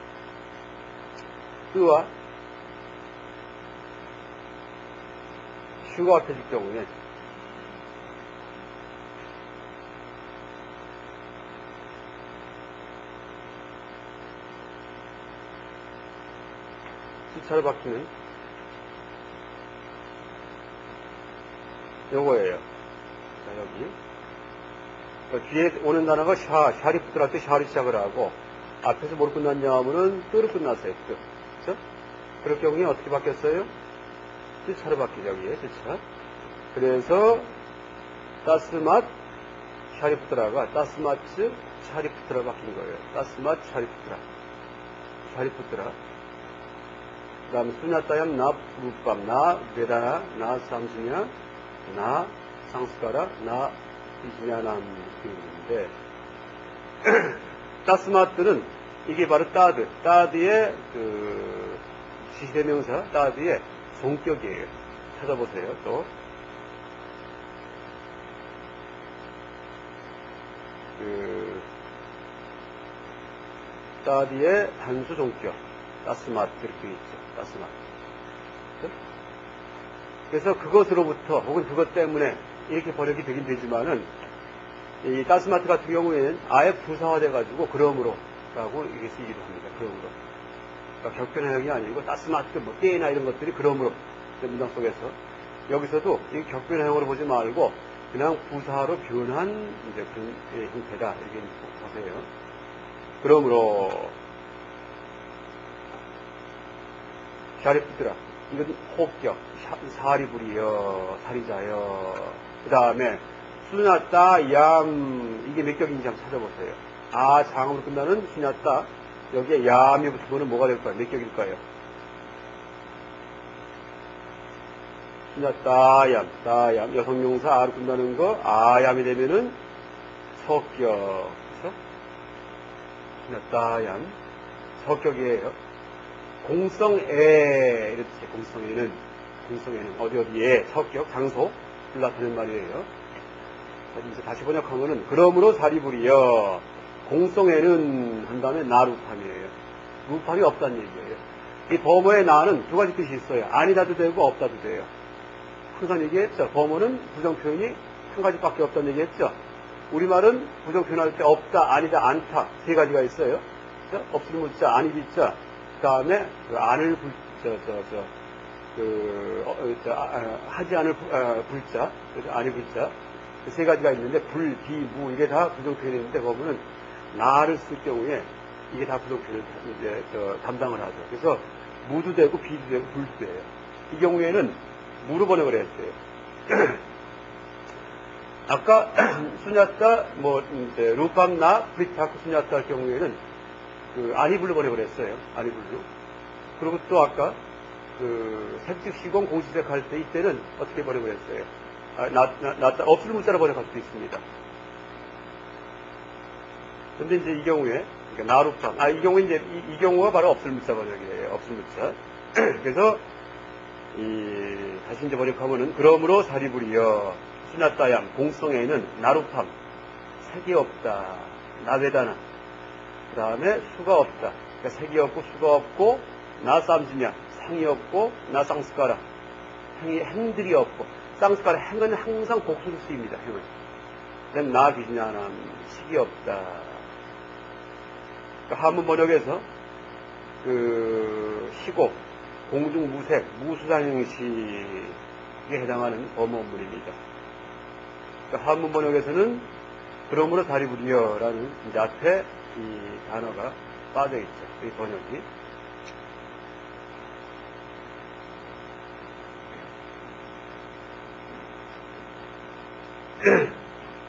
A: 뜨와 슈가 합해질 경우에 차로 바뀌는 요거예요. 자, 여기. 그러니까 뒤에 오는 단어가 샤리푸트라 때 샤리 시작을 하고, 앞에서 뭐로 끝났냐 하면은 뜨로 끝났어요. 뜨. 그죠? 그럴 경우에 어떻게 바뀌었어요? 뜨차로 바뀌죠. 여기에 뜨차. 그래서 따스맛 샤리푸트라가 따스마츠 샤리푸트라 바뀐 거예요. 따스맛 샤리푸트라. 샤리푸트라. 그 다음에 수냐따얌 나 푸르밤, 나 베다나, 나 삼수냐, 나 상스카라, 나 이즈냐남 있는데, 따스마트는 이게 바로 따드의 그 지시대명사, 따드의 성격이에요. 찾아보세요. 또 그 따드의 단수 종격, 따스마트 이렇게 있죠. 따스마트. 그래서 그것으로부터 혹은 그것 때문에 이렇게 번역이 되긴 되지만은, 이 따스마트 같은 경우에는 아예 부사화돼가지고 그러므로 라고 이게 쓰이기도 합니다. 그러므로. 그러니까 격변형이 아니고 따스마트, 뭐 떼나 이런 것들이 그러므로 문장 속에서, 여기서도 이 격변형으로 보지 말고 그냥 부사로 변한 이제 그런 형태다 이렇게 보세요. 그러므로 샤리푸트라, 이건 호격, 사리부리여, 사리자여. 그 다음에 수냐따 얌, 이게 몇 격인지 한번 찾아보세요. 아 장으로 끝나는 수냐따, 여기에 얌이 붙으면 뭐가 될까요? 몇 격일까요? 수냐따 얌, 여성용사 아로 끝나는 거, 아얌이 되면은 석격, 그렇죠? 수냐따 얌, 석격이에요. 공성애, 이렇게 공성애는 어디에 석격, 장소, 나타내는 말이에요. 이제 다시 번역하면은, 그러므로 사리부리여, 공성애는 한 다음에 나 루팜이에요. 루팜이 없다는 얘기예요. 이 범어의 나는 두 가지 뜻이 있어요. 아니다도 되고 없다도 돼요. 항상 얘기했죠. 범어는 부정표현이 한 가지밖에 없다는 얘기했죠. 우리말은 부정표현할 때 없다, 아니다, 않다 세 가지가 있어요. 없을 문자, 아니 비자, 그 다음에 그 안을 하지 않을 불자, 아니 불자, 그 세 가지가 있는데 불, 비, 무 이게 다 부정표현인데 보면은 나를 쓸 경우에 이게 다 부정표현을 이제 담당을 하죠. 그래서 무도 되고 비도 되고 불도 돼요. 이 경우에는 무로 번역을 했어요. 아까 수냐따 뭐 이제 루팜나 프리타크 수냐따 할 경우에는 그 아니불로 번역을 했어요. 아니불로. 그리고 또 아까 그 색즉 시공 공시색 할 때 이때는 어떻게 번역을 했어요? 없을 문자로 번역할 수도 있습니다. 근데 이제 이 경우에, 그러니까 나룻밤. 이 경우에 이제, 이 경우가 바로 없을 문자 번역이에요. 없을 문자. 그래서, 다시 이제 번역하면은, 그러므로 사리부리여, 시나따얌, 공성에는 나룻밤, 색이 없다, 나베다나. 그 다음에 수가 없다. 그러니까 색이 없고, 수가 없고, 나쌈지냐, 상이 없고, 나쌍스카라. 행들이 없고, 쌍스카라, 행은 항상 복수로 쓰입니다, 행은. 그다음 나비지냐는 식이 없다. 그러니까 한문 번역에서 시곡, 공중무색, 무수상형식에 해당하는 어원문입니다. 그러니까 한문 번역에서는 그러므로 사리부리여라는 이제 앞에 이 단어가 빠져 있죠. 이 번역이.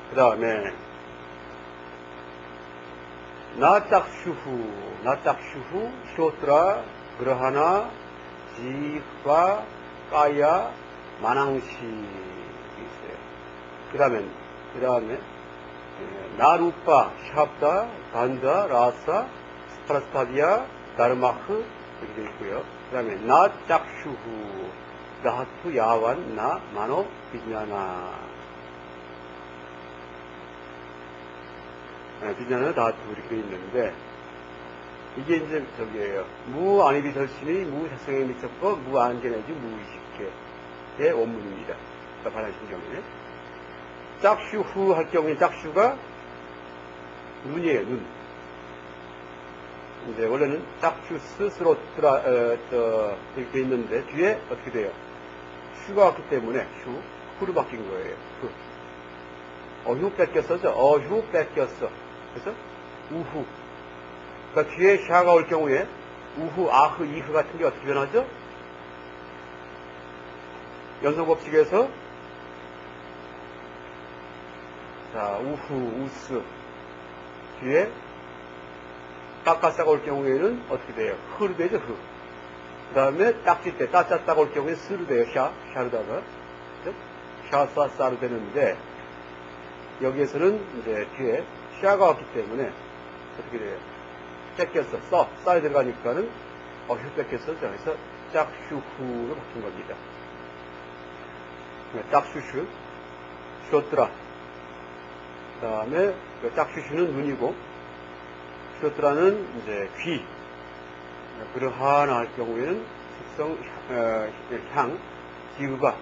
A: 그 다음에 나짝슈후 쇼트라 그러하나 지화 까야 만항시 있어요. 그 다음에 나루파 샵다 반다 라사 스파라스타비아 다르마흐 이렇게 되어 있고요. 그 다음에 나짝슈후 나하투 야완 나 마노 비냐나 비냐나 다하투 이렇게 되어 있는데 이게 이제 저기예요. 무아니비설신의 무사성에 미쳤고 무안개내지 무의식계의 원문입니다. 반환신경에 짝슈후 할 경우에 짝슈가 눈이에요. 눈. 이제 원래는 짝슈 스스로 이렇게 있는데 뒤에 어떻게 돼요? 슈가 왔기 때문에 후로 바뀐 거예요. 휴 뺏겼어죠. 휴 뺏겼어. 그래서 우후. 그러니까 뒤에 샤가 올 경우에 우후, 아흐, 이흐 같은 게 어떻게 변하죠? 연성법칙에서 자, 우후, 우스 뒤에 따까싸가 올 경우에는 어떻게 돼요? 흐로 되죠, 흐. 그 다음에 딱질 때 따짜따가 올 경우에 스로 돼요, 샤르다가. 샤싸싸로 되는데 여기에서는 이제 뒤에 샤가 왔기 때문에 어떻게 돼요? 뺏겼어. 싸에 들어가니까는 휴 뺏겼어. 그래서 짝슈후로 바뀐 겁니다. 짝슈슈, 쇼트라. 그 다음에 짝슈슈는 눈이고, 쇼트라는 이제 귀. 그러하나 할 경우에는 특성, 향, 지우가.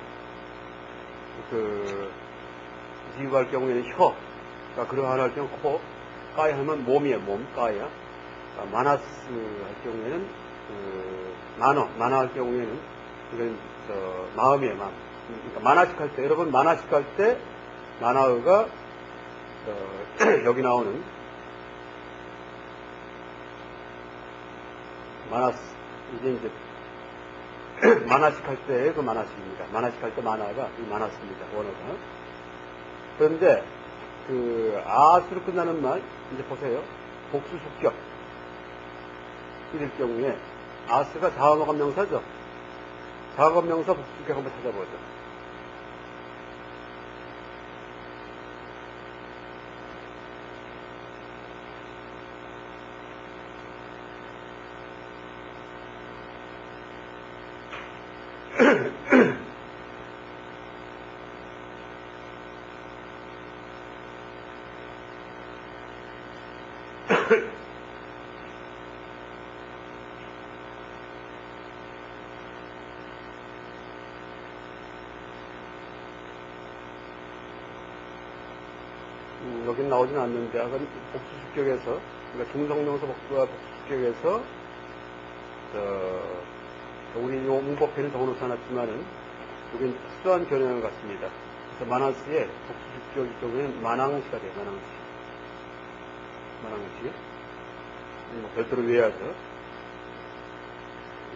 A: 지우가 할 경우에는 혀. 그러니까 그러하나 할 경우 코. 까야 하면 몸이에요, 몸, 까야. 마나스 할 경우에는, 만화 할 경우에는, 이건, 마음이에요, 마음. 그러니까 만화식 할 때, 여러분 만화식 할 때, 만화가, 여기 나오는, 마나스, 이제, 만화식 할 때의 그 만화식입니다. 만화식 할 때 만화가, 이 만화스입니다, 원어가. 그런데, 아수로 끝나는 말, 이제 보세요. 복수 숙격. 이럴 경우에, 아스가 자음어감 명사죠? 자음어감 명사 복수 숙격 한번 찾아보죠. 여긴 나오진 않는데, 아까 복수 숙격에서, 그러니까 중성명사 복수와 복수 숙격에서, 우리 요 문법에는 적어놓지 않았지만은, 여긴 특수한 견해를 갖습니다. 그래서 마나스의 복수 숙격일 경우에는 만항시가 돼요, 만항시. 별도로 외워야죠.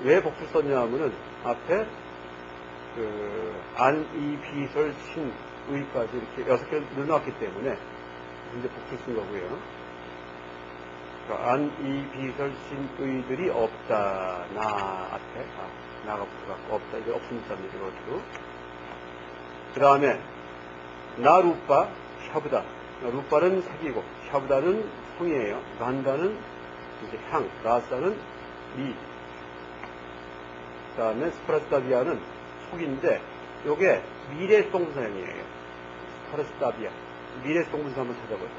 A: 왜 복수 썼냐 하면은, 앞에, 안, 이, 비, 설, 신, 의까지 이렇게 6개를 늘어놨기 때문에, 이제 복수 쓴 거고요. 그러니까 안, 이, 비, 설, 신, 의들이 없다. 나 앞에. 나가 붙어갖고 없다. 이게 없음자입니다. 이것도. 그 다음에 나 루파 샤브다. 루파는 색이고 샤브다는 성이에요. 간다는 이제 향, 라사는 미. 그 다음에 스파르스타비아는 속인데 요게 미래 동사형이에요. 스파르스타비아. 미래 동사 한번 찾아보죠.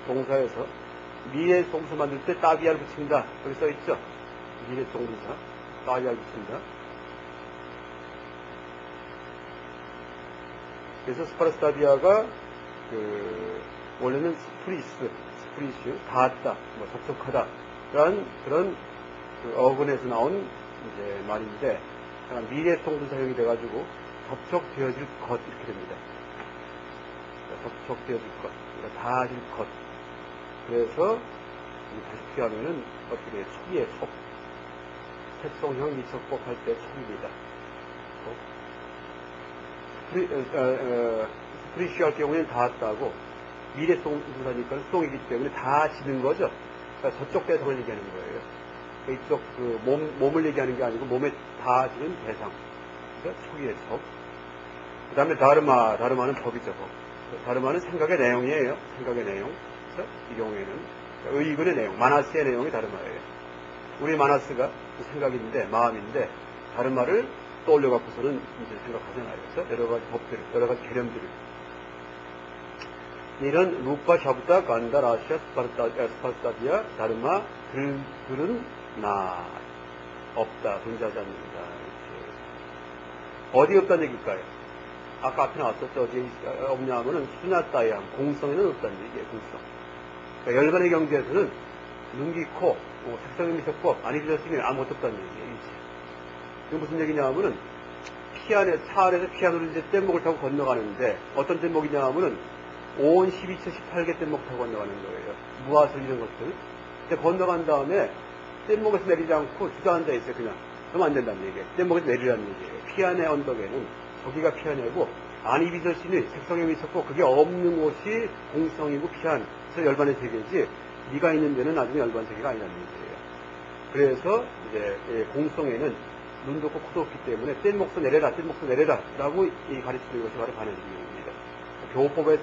A: 동사에서 미래 동사 만들 때 따비아를 붙인다. 여기 써있죠? 미래 동사 따비아를 붙인다. 그래서 스파르스타비아가 원래는 스프리슈, 닿았다, 뭐 접촉하다 라는 그런 어근에서 나온 이제 말인데 미래 동사 사용이 돼가지고 접촉되어질 것 이렇게 됩니다. 접촉되어질 것, 그러니까 닿아질 것. 그래서 다시 피하면은 어떻게 촉이에요, 촉. 색성형 미척법 할 때 촉입니다. 스프리슈 할 경우에는 닿았다고 미래 동사니까 수동이기 때문에 닿아지는 거죠. 그러니까 저쪽 대상을 얘기하는 거예요. 이쪽 몸을 얘기하는 게 아니고 몸에 닿아지는 대상. 그러니까 촉이에요, 촉. 그 다음에 다르마는 법이죠, 법. 다르마는 생각의 내용이에요. 생각의 내용. 그래서 이 경우에는 의근의 내용, 마나스의 내용이 다르마예요. 우리 마나스가 생각인데, 마음인데, 다르마를 떠올려갖고서는 이제 생각하잖아요. 그래서 여러 가지 법들, 여러 가지 개념들을. 이런 루파, 샤브다, 간다, 라시아, 스파르타비아, 다르마, 들은 나 없다, 존재하지 않는다. 이렇게. 어디 없다는 얘기일까요? 아까 앞에 나왔었죠. 어디 없냐 하면은 수냐따야, 공성에는 없다는 얘기예요, 공성. 그러니까 열반의 경지에서는 눈기, 코, 색성의 미적법, 아니비저스는 아무것도 없다는 얘기예요. 이게 무슨 얘기냐 하면은 차 안에서 피아노를 이제 뗏목을 타고 건너가는데 어떤 뗏목이냐 하면은 온 12층 18개 뗏목 타고 건너가는 거예요. 무화슬 이런 것들. 근데 건너간 다음에 뗏목에서 내리지 않고 주저앉아 있어요. 그냥. 그러면 안 된다는 얘기예요. 뗏목에서 내리라는 얘기예요. 피아네 언덕에는 저기가 피아네고 아니비저스는 색성에 미쳤고 그게 없는 곳이 공성이고 피안. 그래서 열반의 세계지 네가 있는 데는 나중에 열반 세계가 아니라는 얘기예요. 그래서 이제 공성에는 눈도 없고 코도 없기 때문에 뗏목서 내려라 라고 가르치는 것이 바로 반야지경입니다. 교법의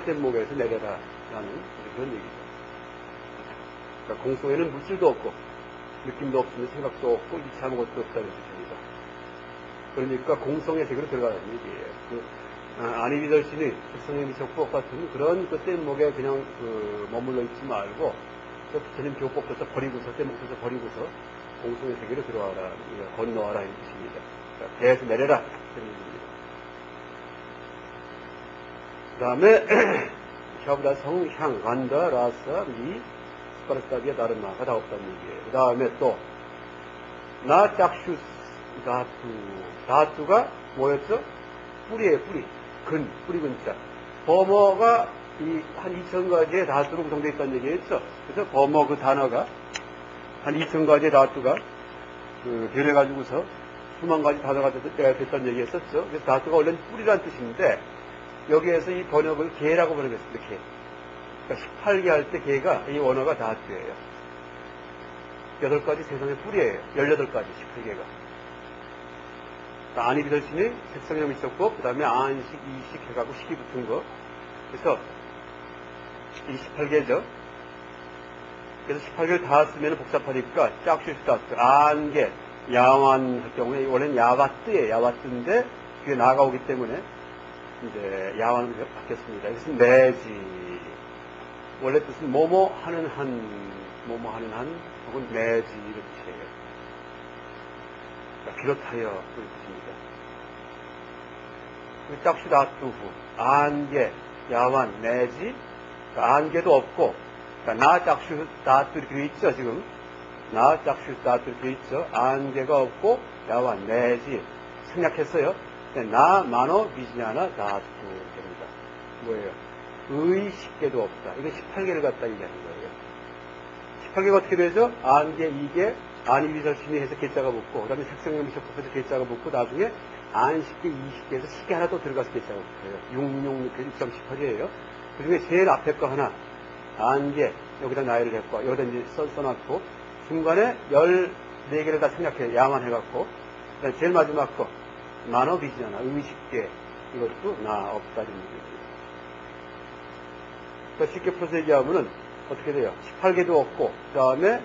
A: 뗏목에서 내려라 라는 그런 얘기죠. 그러니까 공성에는 물질도 없고 느낌도 없으면 생각도 없고 이치 아무것도 없다는 뜻입니다. 그러니까 공성의 세계로 들어가는 얘기예요. 아니비덜신의 색성의 미적법 같은 그런 뗏목에 그냥 머물러 있지 말고 부처님 교법부터 버리고서 뗏목에서 버리고서 공성의 세계로 들어와라, 건너와라 이런 뜻입니다. 그러니까 배에서 내려라 이런 얘기입니다. 그 다음에 샤브다 성, 향, 간다, 라사, 미, 스파르스타비아, 다르마가 다 없다는 얘기예요. 그 다음에 또 나 짝슈 다투가 뭐였죠? 뿌리예요, 뿌리. 뿌리 근자. 버머가 한 2000가지의 다투로 구성되어 있다는 얘기였죠. 그래서 버머 그 단어가 한 2000가지의 다투가 변해가지고서 수만 가지 단어가 됐다는 얘기 했었죠. 그래서 다투가 원래는 뿌리란 뜻인데 여기에서 이 번역을 개라고 번역했습니다. 개. 그러니까 18개 할 때 개가 이 원어가 다투예요. 8가지 세상의 뿌리예요. 18가지 18개가. 아니비덜신이 색성형 미적법, 그 다음에 안식, 이식 해가고 식이 붙은 거. 그래서 이 18개죠. 그래서 18개를 다 쓰면 복잡하니까 짝슈스타트, 안개, 야완 할 경우에 원래는 야와뜨예요. 야와뜨인데 뒤에 나아가오기 때문에 이제 야완으로 바뀌었습니다. 그래서 매지. 원래 뜻은 뭐뭐 하는 한, 혹은 매지 이런 뜻이에요. 그러니까 비롯하여 그런 뜻입니다. 짝슈다투후, 안개, 야완, 매지, 그러니까 안개도 없고, 그러니까 나 짝슈다투 이렇게 되어 있죠, 지금. 나 짝슈다투 이렇게 되어 있죠. 안개가 없고, 야완, 매지. 생략했어요. 나, 마노, 미지냐나, 다투 됩니다. 뭐예요? 의식계도 없다. 이거 18개를 갖다 얘기하는 거예요. 18개가 어떻게 되죠? 안개, 이개, 아니비설신이 해서 개자가 붙고, 그 다음에 색성형 미적법에서 개자가 붙고, 나중에 안식계, 이식계에서 시계 하나 또 들어가서 개자가 붙어요. 618이에요. 그 중에 제일 앞에 거 하나, 안개, 여기다 나이를 했고, 여기다 이제 써놨고, 중간에 14개를 다 생략해, 야만 해갖고, 제일 마지막 거, 만어비지잖아, 의식계, 이것도 나 없다는 얘기입니다. 그러니까 쉽게 풀어서 얘기하면은 어떻게 돼요? 18개도 없고, 그 다음에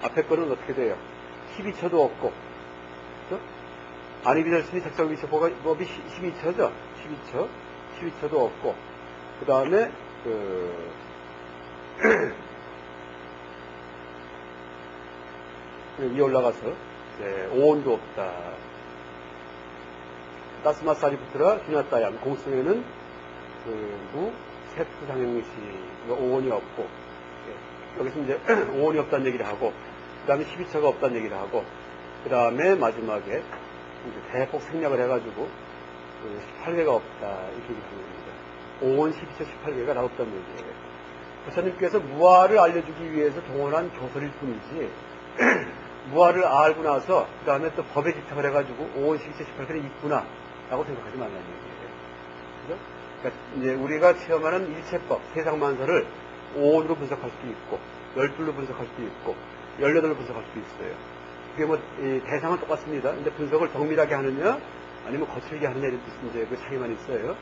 A: 앞에 거는 어떻게 돼요? 12처도 없고, 그렇죠? 아니비절신이 작성 위치법이 12처죠? 12처도 없고, 그 다음에, 이 올라가서, 오온도 없다. 따스마사리부트라 주냐따얌 공성에는 세프상형식 오온이 없고, 여기서 이제 오온이 없다는 얘기를 하고, 그 다음에 12처가 없다는 얘기를 하고, 그 다음에 마지막에 이제 대폭 생략을 해가지고 18개가 없다 이렇게 얘기를 하는 겁니다. 오온, 12처, 18개가 다 없다는 얘기예요. 부처님께서 무아를 알려주기 위해서 동원한 교설일 뿐이지 무아를 알고 나서 그 다음에 또 법에 집착을 해가지고 오온, 12처, 18개는 있구나 라고 생각하지 말라는 얘기예요. 그죠? 그러니까 이제 우리가 체험하는 일체법, 세상만사를 5원으로 분석할 수도 있고, 12로 분석할 수도 있고, 18로 분석할 수도 있어요. 그게 뭐, 대상은 똑같습니다. 근데 분석을 정밀하게 하느냐, 아니면 거칠게 하느냐, 이런 뜻, 이제 그 차이만 있어요.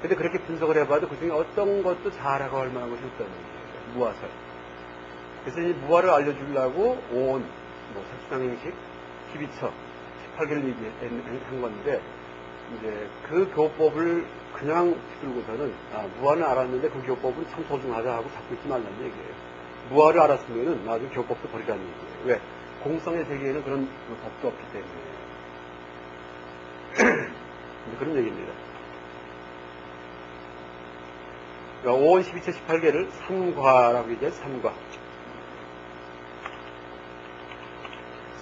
A: 근데 그렇게 분석을 해봐도 그 중에 어떤 것도 잘하고 할 만한 것이 없다는 얘기예요. 무아설. 그래서 이 무아를 알려주려고 5원, 색상행식, 12처, 18개를 얘기한 건데, 이제 그 교법을 그냥 들고서는 무아는 알았는데 그 교법은 참 소중하다 하고 잡고 있지 말라는 얘기예요. 무아를 알았으면은 나중에 교법도 버리라는 얘기예요. 왜? 공성의 세계에는 그런 법도 없기 때문에. 그런 얘기입니다. 그러니까 5원, 12처, 18개를 삼과라고 얘기해요. 삼과.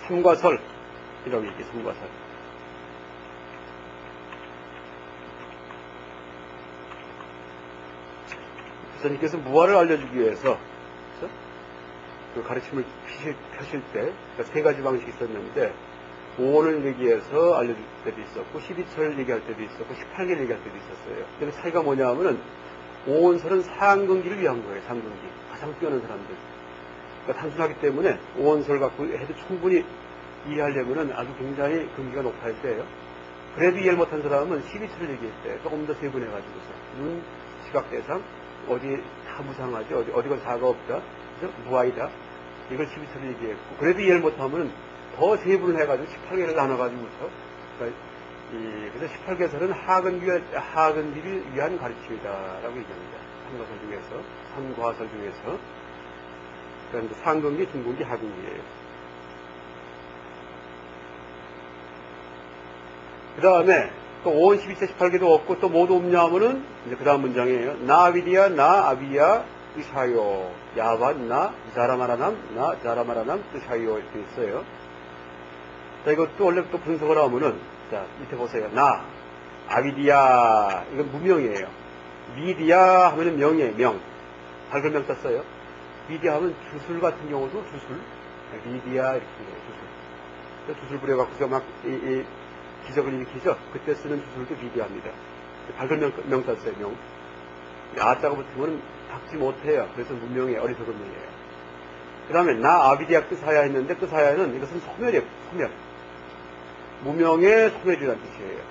A: 삼과설. 이라고 얘기해요. 삼과설. 부처님께서 무아를 알려주기 위해서 그렇죠? 그 가르침을 펴실 때 그러니까 세 가지 방식이 있었는데 5원을 얘기해서 알려줄 때도 있었고 12처를 얘기할 때도 있었고 18개를 얘기할 때도 있었어요. 근데 차이가 뭐냐 하면은 5원설은 상근기를 위한 거예요. 상근기. 가장 뛰어난 사람들. 그러니까 단순하기 때문에 5원설 갖고 해도 충분히 이해하려면은 아주 굉장히 근기가 높아야 돼요. 그래도 이해를 못한 사람은 12처를 얘기했대요. 조금 더 세분해가지고서 눈, 시각, 대상 어디 다 무상하지, 어디가 사가 없다, 그죠? 무아이다. 이걸 12처를 얘기했고, 그래도 이해를 못하면 더 세분을 해가지고 18개를 나눠가지고서, 그래서 18개설은 하근비를 위한 가르침이다라고 얘기합니다. 삼과설 중에서, 삼과설 중에서. 그런데 상근기, 중근기, 하근기예요. 그 다음에, 또 5원, 12처, 18개도 없고 또 뭐도 없냐 하면은 이제 그 다음 문장이에요. 나 아비디야, 나 아비야, 뜻하요. 야반, 나, 자라마라남, 나, 자라마라남, 뜻하요. 이렇게 있어요. 자, 이것도 원래 또 분석을 하면은, 자, 밑에 보세요. 나, 아비디야, 이건 무명이에요. 미디야 하면은 명이에요, 명. 발글명 썼어요. 미디야 하면 주술 같은 경우도 주술. 미디야, 이렇게 해요, 주술. 주술 부려갖고서 막, 기적을 일으키죠. 그때 쓰는 주술도 비디합니다. 발글명 썼어요, 명. 아자가 붙으면 닥지 못해요. 그래서 문명이에요. 어리석음이에요. 그 다음에 나 아비디아 끄사야 했는데 끄사야는 이것은 소멸이에요. 소멸. 무명의 소멸이라는 뜻이에요.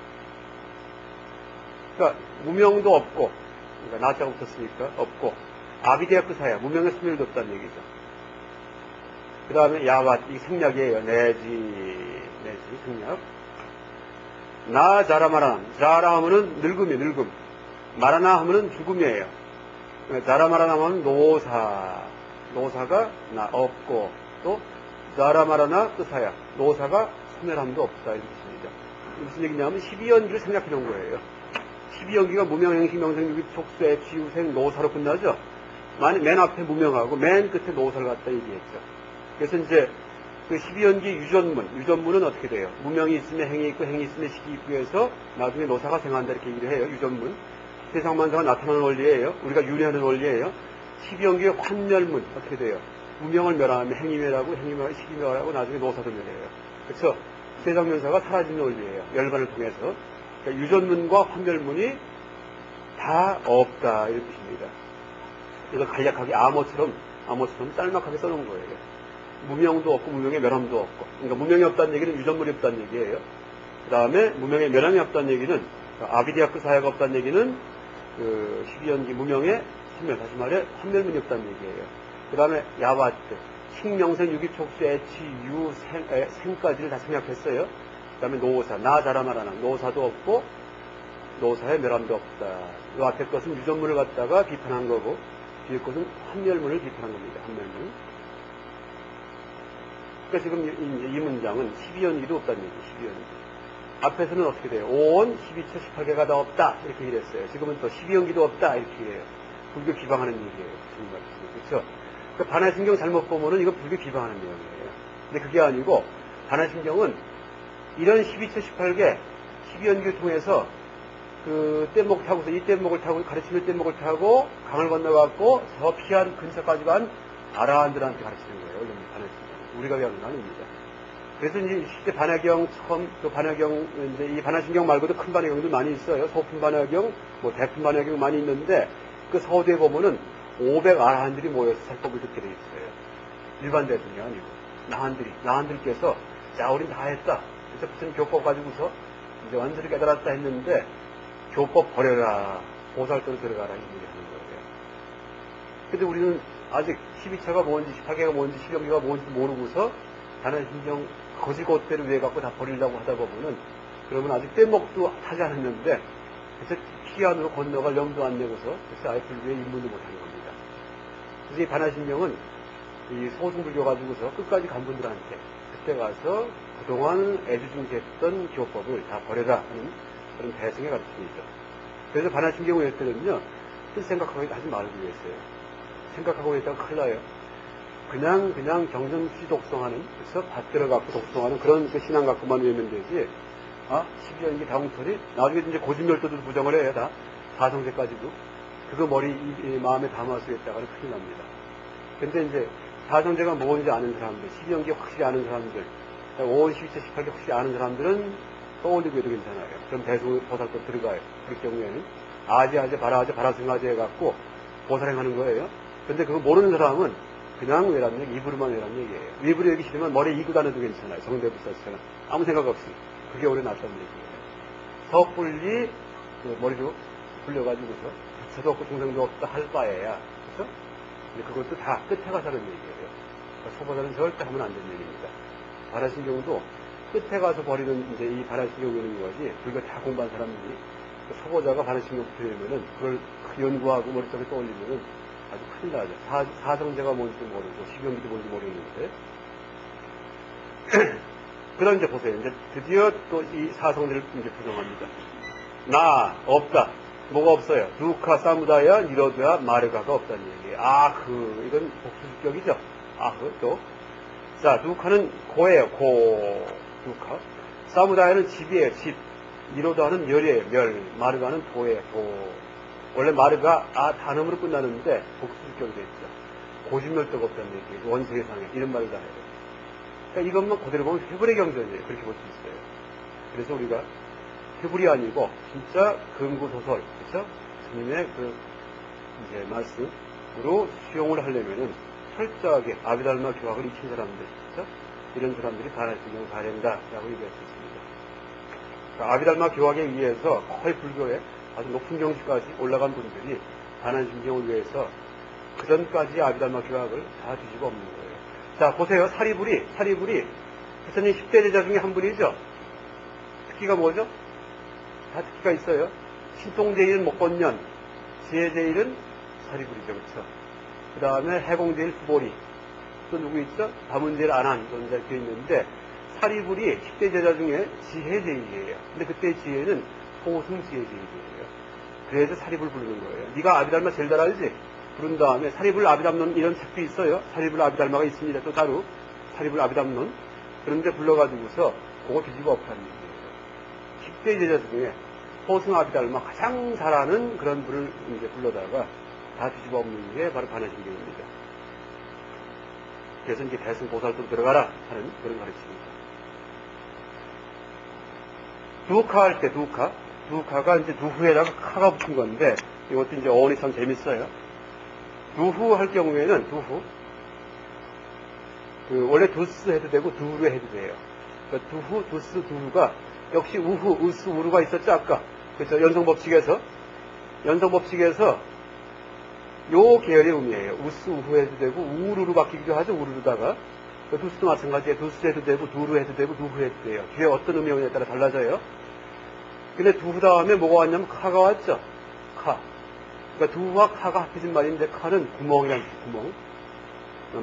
A: 그러니까 무명도 없고, 그러니까 나자가 붙었으니까 없고, 아비디아 끄사야 무명의 소멸도 없다는 얘기죠. 그 다음에 야와 이 생략이에요. 내지 생략. 나 자라마람. 자라 하면은 늙음. 마라나 하면은 죽음이에요. 자라마라나 하면 노사가 나 없고, 또 자라마라나 뜻하야. 노사가 소멸함도 없다. 이런 뜻입니다. 무슨 얘기냐면 12연기를 생략해 놓은 거예요. 12연기가 무명행식, 명생유기, 촉수, 애취, 유생, 노사로 끝나죠. 맨 앞에 무명하고 맨 끝에 노사를 갖다 얘기했죠. 그래서 이제 그 12연기 유전문은 어떻게 돼요? 무명이 있으면 행이 있고, 행이 있으면 식이 있고 해서 나중에 노사가 생한다 이렇게 얘기를 해요. 유전문. 세상만사가 나타나는 원리예요. 우리가 윤회하는 원리예요. 12연기의 환멸문 어떻게 돼요? 무명을 멸하면 행이 멸하고, 행이 멸하고, 식이 멸하고, 나중에 노사도 멸해요. 그렇죠? 세상면사가 사라지는 원리예요. 열반을 통해서. 그러니까 유전문과 환멸문이 다 없다 이런 뜻입니다. 이걸 간략하게 암호처럼 짤막하게 써놓은 거예요. 무명도 없고 무명의 멸함도 없고. 그러니까 무명이 없다는 얘기는 유전물이 없다는 얘기예요. 그 다음에 무명의 멸함이 없다는 얘기는 아비디아크 사회가 없다는 얘기는 그 12연기 무명의 환멸, 다시 말해 환멸문이 없다는 얘기예요. 그 다음에 야와트, 식명생, 유기촉수, 애치, 유, 생까지를 다 생략했어요. 그 다음에 노사, 나자라마라나 노사도 없고 노사의 멸함도 없다. 이 앞에 것은 유전문을 갖다가 비판한 거고 뒤에 것은 환멸문을 비판한 겁니다. 환멸문. 그러니까 지금 이 문장은 12연기도 없다는 얘기, 12연기. 앞에서는 어떻게 돼요? 5원, 12처, 18개가 다 없다. 이렇게 일했어요. 지금은 또 12연기도 없다. 이렇게 해요. 불교 비방하는 얘기예요. 정말. 그렇죠? 그 반야신경 잘못 보면은 이거 불교 비방하는 내용이에요. 근데 그게 아니고, 반야신경은 이런 12처, 18개, 12연기를 통해서 그 뗏목 타고서 이 뗏목을 타고, 가르치는 뗏목을 타고 강을 건너갖고 저 피한 근처까지 간 아라한들한테 가르치는 거예요. 원래 반야신경. 우리가 배우는 거 아닙니다. 그래서 이제 실제 반야경 처음 그 반야경 이제 이 반야신경 말고도 큰 반야경들 많이 있어요. 소품 반야경, 뭐 대품 반야경 많이 있는데 그 서두에 보면은 500 아라한들이 모여서 설법을 듣게 돼 있어요. 일반 대중이 아니고 나한들께서 자 우린 다 했다. 그래서 무슨 교법 가지고서 이제 완전히 깨달았다 했는데 교법 버려라. 보살도로 들어가라 이 얘기 하는 거예요. 근데 우리는 아직 12처가 뭔지 18개가 뭔지 12연기가 뭔지 모르고서 반야신경 거지것대로 왜 갖고 다 버리려고 하다 보면은 그러면 아직 뗏목도 타지 않았는데 그래서 피 안으로 건너갈 염도 안 내고서 그래서 아예 불교에 입문도 못하는 겁니다. 그래서 이 반야신경은 이 소승불교 가지고서 끝까지 간 분들한테 그때 가서 그동안 애주중지했던 교법을 다 버려라 하는 그런 대승의 가르침이죠. 그래서 반야신경을 할 때는요 뜻 생각하고 하지 말고 했어요. 생각하고 했다가 큰일 나요. 그냥 경전시 독송하는, 그래서 받들어갖고 독송하는 그런 그 신앙 갖고만 외면 되지, 12연기 다홍철이, 나중에 이제 고진멸도도 부정을 해요, 다. 사성제까지도. 그거 마음에 담아서 했다가는 큰일 납니다. 근데 이제, 사성제가 뭔지 아는 사람들, 12연기 확실히 아는 사람들, 5원, 12처, 18개 확실히 아는 사람들은 떠올리고 해도 괜찮아요. 그럼 대승 보살도 들어가요. 그럴 경우에는. 아지아제, 바라승아제 해갖고 보살행하는 거예요. 근데 그거 모르는 사람은 그냥 외람 얘기, 입으로만 외람 얘기예요. 입으로 얘기 싫으면 머리에 이고 다녀도 괜찮아요. 정대불사처럼. 아무 생각 없이. 그게 오래 낫다는 얘기예요. 섣불리 그 머리로 굴려가지고서 부처도 없고 중생도 없다 할 바에야. 그렇죠? 근데 그것도 다 끝에 가서 하는 얘기예요. 그러니까 초보자는 절대 하면 안 되는 얘기입니다. 반야신경도 끝에 가서 버리는 이제 이 반야신경이라는 거지. 불교 다 공부한 사람들이 초보자가 반야신경부터 배우면은 그걸 연구하고 머릿속에 떠올리면은 아주 큰일 나죠. 사성제가 뭔지 모르고, 12연기도 뭔지 모르겠는데. 그 다음 이제 보세요. 이제 드디어 또 이 사성제를 이제 부정합니다. 없다. 뭐가 없어요? 두카, 사무다야, 니로드야, 마르가가 없다는 얘기예요. 이건 복수습격이죠. 그것도. 자, 두카는 고예요. 두카. 사무다야는 집이에요. 집. 니로드하는 멸이에요. 멸. 마르가는 도예요. 도. 원래 마르가 단음으로 끝나는데 복수습격이 됐죠. 고진멸도가 없다는 얘기예요. 원세상에 이런 말을 다 해요. 그러니까 이것만 그대로 보면 회불의 경전이에요. 그렇게 볼 수 있어요. 그래서 우리가 회불이 아니고 진짜 근구소설, 그렇죠? 스님의 그 이제 말씀으로 수용을 하려면은 철저하게 아비달마 교학을 익힌 사람들, 그렇죠? 이런 사람들이 반야신경을 가린다라고 얘기할 수 있습니다. 그러니까 아비달마 교학에 의해서 거의 불교에 아주 높은 경지까지 올라간 분들이 반야신경을 위해서 그 전까지 아비달마 교학을 다 뒤집어 엎는 거예요. 자, 보세요. 사리불이 부처님 10대 제자 중에 한 분이죠. 특기가 뭐죠? 다 특기가 있어요. 신통제일은 목건년, 지혜제일은 사리불이죠. 그렇죠? 그 다음에 해공제일 후보리, 또 누구 있죠? 다문제일 안한 그런 자 이렇게 있는데 사리불이 10대 제자 중에 지혜제일이에요. 근데 그때 지혜는 호승지혜제일이에요. 그래서 사리불 부르는 거예요. 네가 아비달마 제일 잘 알지? 부른 다음에 사리불 아비담론 이런 책도 있어요. 사리불 아비달마가 있습니다. 또 따로 사리불 아비담론 그런데 불러가지고서 그거 뒤집어 엎하는 얘기예요. 10대 제자 중에 호승 아비달마 가장 잘하는 그런 분을 이제 불러다가 다 뒤집어 엎는 게 바로 반야신경입니다. 그래서 이제 대승 보살도 들어가라 하는 그런 가르침입니다. 두카 할 때 두카가 이제 두후에다가 카가 붙은 건데 이것도 이제 어원이 참 재밌어요. 두후 할 경우에는 원래 두스 해도 되고 두루 해도 돼요. 그러니까 두후, 두스, 두루가 역시 우후, 우스, 우루가 있었죠 아까. 그렇죠. 연성법칙에서 요 계열의 음이에요. 우스, 우후 해도 되고, 우르로 바뀌기도 하죠. 우르르다가. 두스도 마찬가지예요. 두스 해도 되고, 두루 해도 되고, 두후 해도 돼요. 뒤에 어떤 음이 오냐에 따라 달라져요. 근데 두후 다음에 뭐가 왔냐면 카가 왔죠. 카. 그러니까 두와 카가 합해진 말인데 카는 구멍이라는 구멍.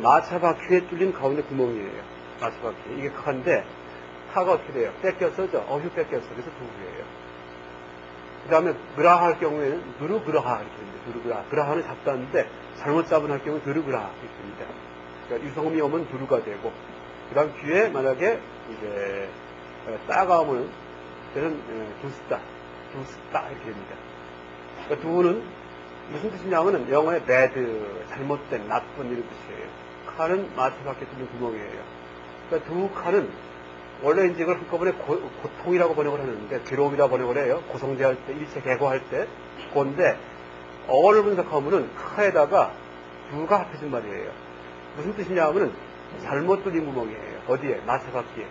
A: 마차바퀴에 뚫린 가운데 구멍이에요. 마차바퀴. 이게 카인데 카가 어떻게 돼요? 뺏겼어죠. 어휴 뺏겼어. 그래서 두후예요. 그 다음에 그라하 할 경우에는 누르그라하 이렇게 됩니다. 누르그라하. 그라하는 잡다는데 잘못 잡은 할 경우는 드르그라하 이렇게 됩니다. 그러니까 유성음이 오면 두루가 되고 그 다음 뒤에 만약에 이제 따가 오면 그때는 두스다 이렇게 됩니다. 그러니까 두는 무슨 뜻이냐면은 영어의 bad, 잘못된, 나쁜 이런 뜻이에요. 칼은 마차밖에 뚫린 구멍이에요. 그러니까 두 칼은 원래 이제 이걸 한꺼번에 고통이라고 번역을 하는데 괴로움이라고 번역을 해요. 고성제할 때, 일체 개고할 때. 그건데 어를 분석하면은 카에다가 두가 합해진 말이에요. 무슨 뜻이냐면은 잘못 뚫린 구멍이에요. 어디에? 마차바퀴에.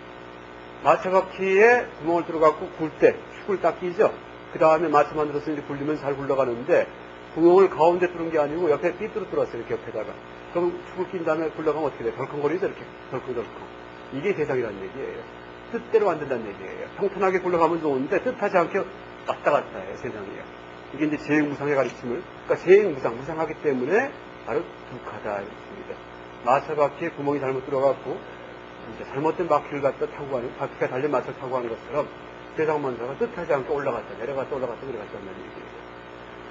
A: 마차바퀴에 구멍을 뚫어갖고 굴 때 축을 딱 끼죠. 그 다음에 마차 만들어서 이제 굴리면 잘 굴러가는데 구멍을 가운데 뚫은 게 아니고 옆에 삐뚤어 뚫었어요. 이렇게 옆에다가. 그럼 축을 낀 다음에 굴러가면 어떻게 돼요? 덜컹거리죠. 이렇게 덜컹덜컹. 이게 세상이라는 얘기예요. 뜻대로 만든다는 얘기예요. 평탄하게 굴러가면 좋은데 뜻하지 않게 왔다 갔다 해요. 세상이요. 이게 이제 재행무상의 가르침을. 그러니까 재행무상하기 때문에 바로 두카다 이렇습니다. 마차바퀴에 구멍이 잘못 들어갔고 잘못된 바퀴를 갖다 타고 가는, 바퀴가 달린 마차를 타고 가는 것처럼 세상 만사가 뜻하지 않게 올라갔다 내려갔다 내려갔다는 얘기예요.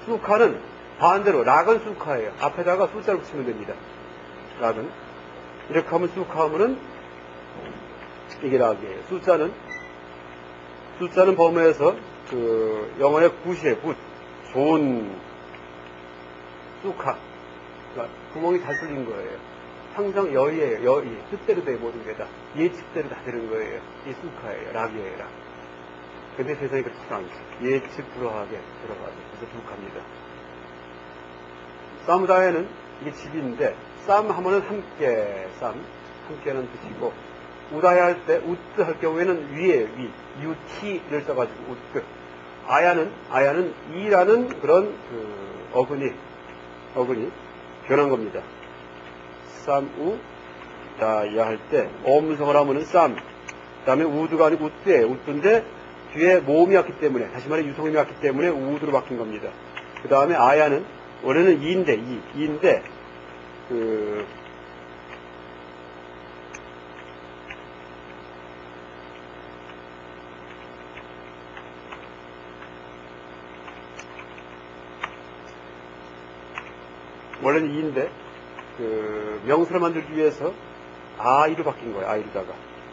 A: 수카는 반대로 락은 수카예요. 앞에다가 숫자를 붙이면 됩니다. 락은 이렇게 하면 수카하면은 이게 락이에요. 숫자는 범위에서 그 영어의 굿이에요. 굿. 좋은 수카. 그러니까 구멍이 잘 뚫린 거예요. 항상 여의예요. 여의. 뜻대로 돼 모든 게 다. 예측대로 다 되는 거예요. 이 수카예요. 락이에요. 락. 근데 세상이 그렇지 않죠. 예측 불허하게 들어가죠. 그래서 두카입니다. 사무다에는 이게 집인데 쌈 하면은 함께는 뜻이고 우다야 할 때 우뜨 할 경우에는 위에 위 유티를 써가지고 우뜨. 아야는 이라는 그런 그 어근이 변한 겁니다. 쌈우 다야 할 때 어문성을 하면은 쌈. 그다음에 우드가 아니고 우뜨예요. 우뜨인데 뒤에 모음이 왔기 때문에 다시 말해 유성음이 왔기 때문에 우드로 바뀐 겁니다. 그 다음에 아야는 원래는 이인데 원래는 이인데 명사를 만들기 위해서 아이로 바뀐 거예요.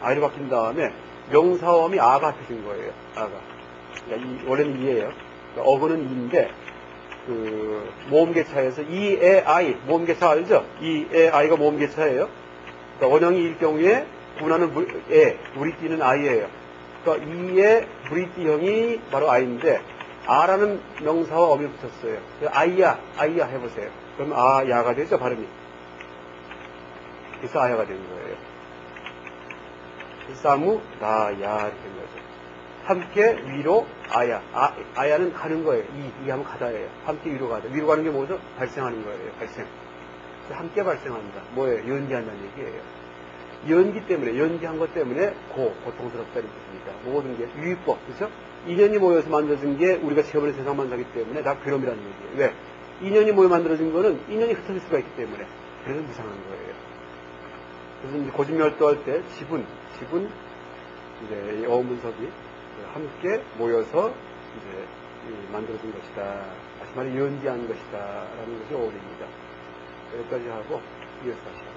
A: 아이로 바뀐 다음에 명사음이 아가 합해진 거예요. 아가. 그러니까 원래는 이예요. 그러니까 어근은 이인데 모음개차에서 이에 아이 모음개차 알죠? 이에 아이가 모음개차예요. 그러니까 원형이 일 경우에 분하는 물이 띄는 아이예요. 그러니까 이에 물이 띄형이 바로 아이인데 아라는 명사와 어미 붙였어요. 아이야 해보세요. 그럼 아야가 되죠 발음이. 그래서 아야가 되는 거예요. 사무 나야 이렇게 된 거죠. 함께 위로 아야는 가는 거예요. 이 하면 가다예요. 함께 위로 가다. 위로 가는 게 뭐죠? 발생하는 거예요. 발생. 함께 발생한다. 뭐예요? 연기한다는 얘기예요. 연기한 것 때문에 고통스럽다는 뜻입니다. 모든 게 유익법, 그렇죠? 인연이 모여서 만들어진 게 우리가 체험하는 세상만 사기 때문에 다 괴로움이라는 얘기예요. 왜? 인연이 모여 만들어진 거는 인연이 흩어질 수가 있기 때문에 그래서 무상한 거예요. 그래서 이제 고집멸도할 때 지분 이제 어문석이 함께 모여서 이제 만들어진 것이다. 다시 말해 연기한 것이다. 라는 것이 어울립니다. 여기까지 하고 이어서 하시죠.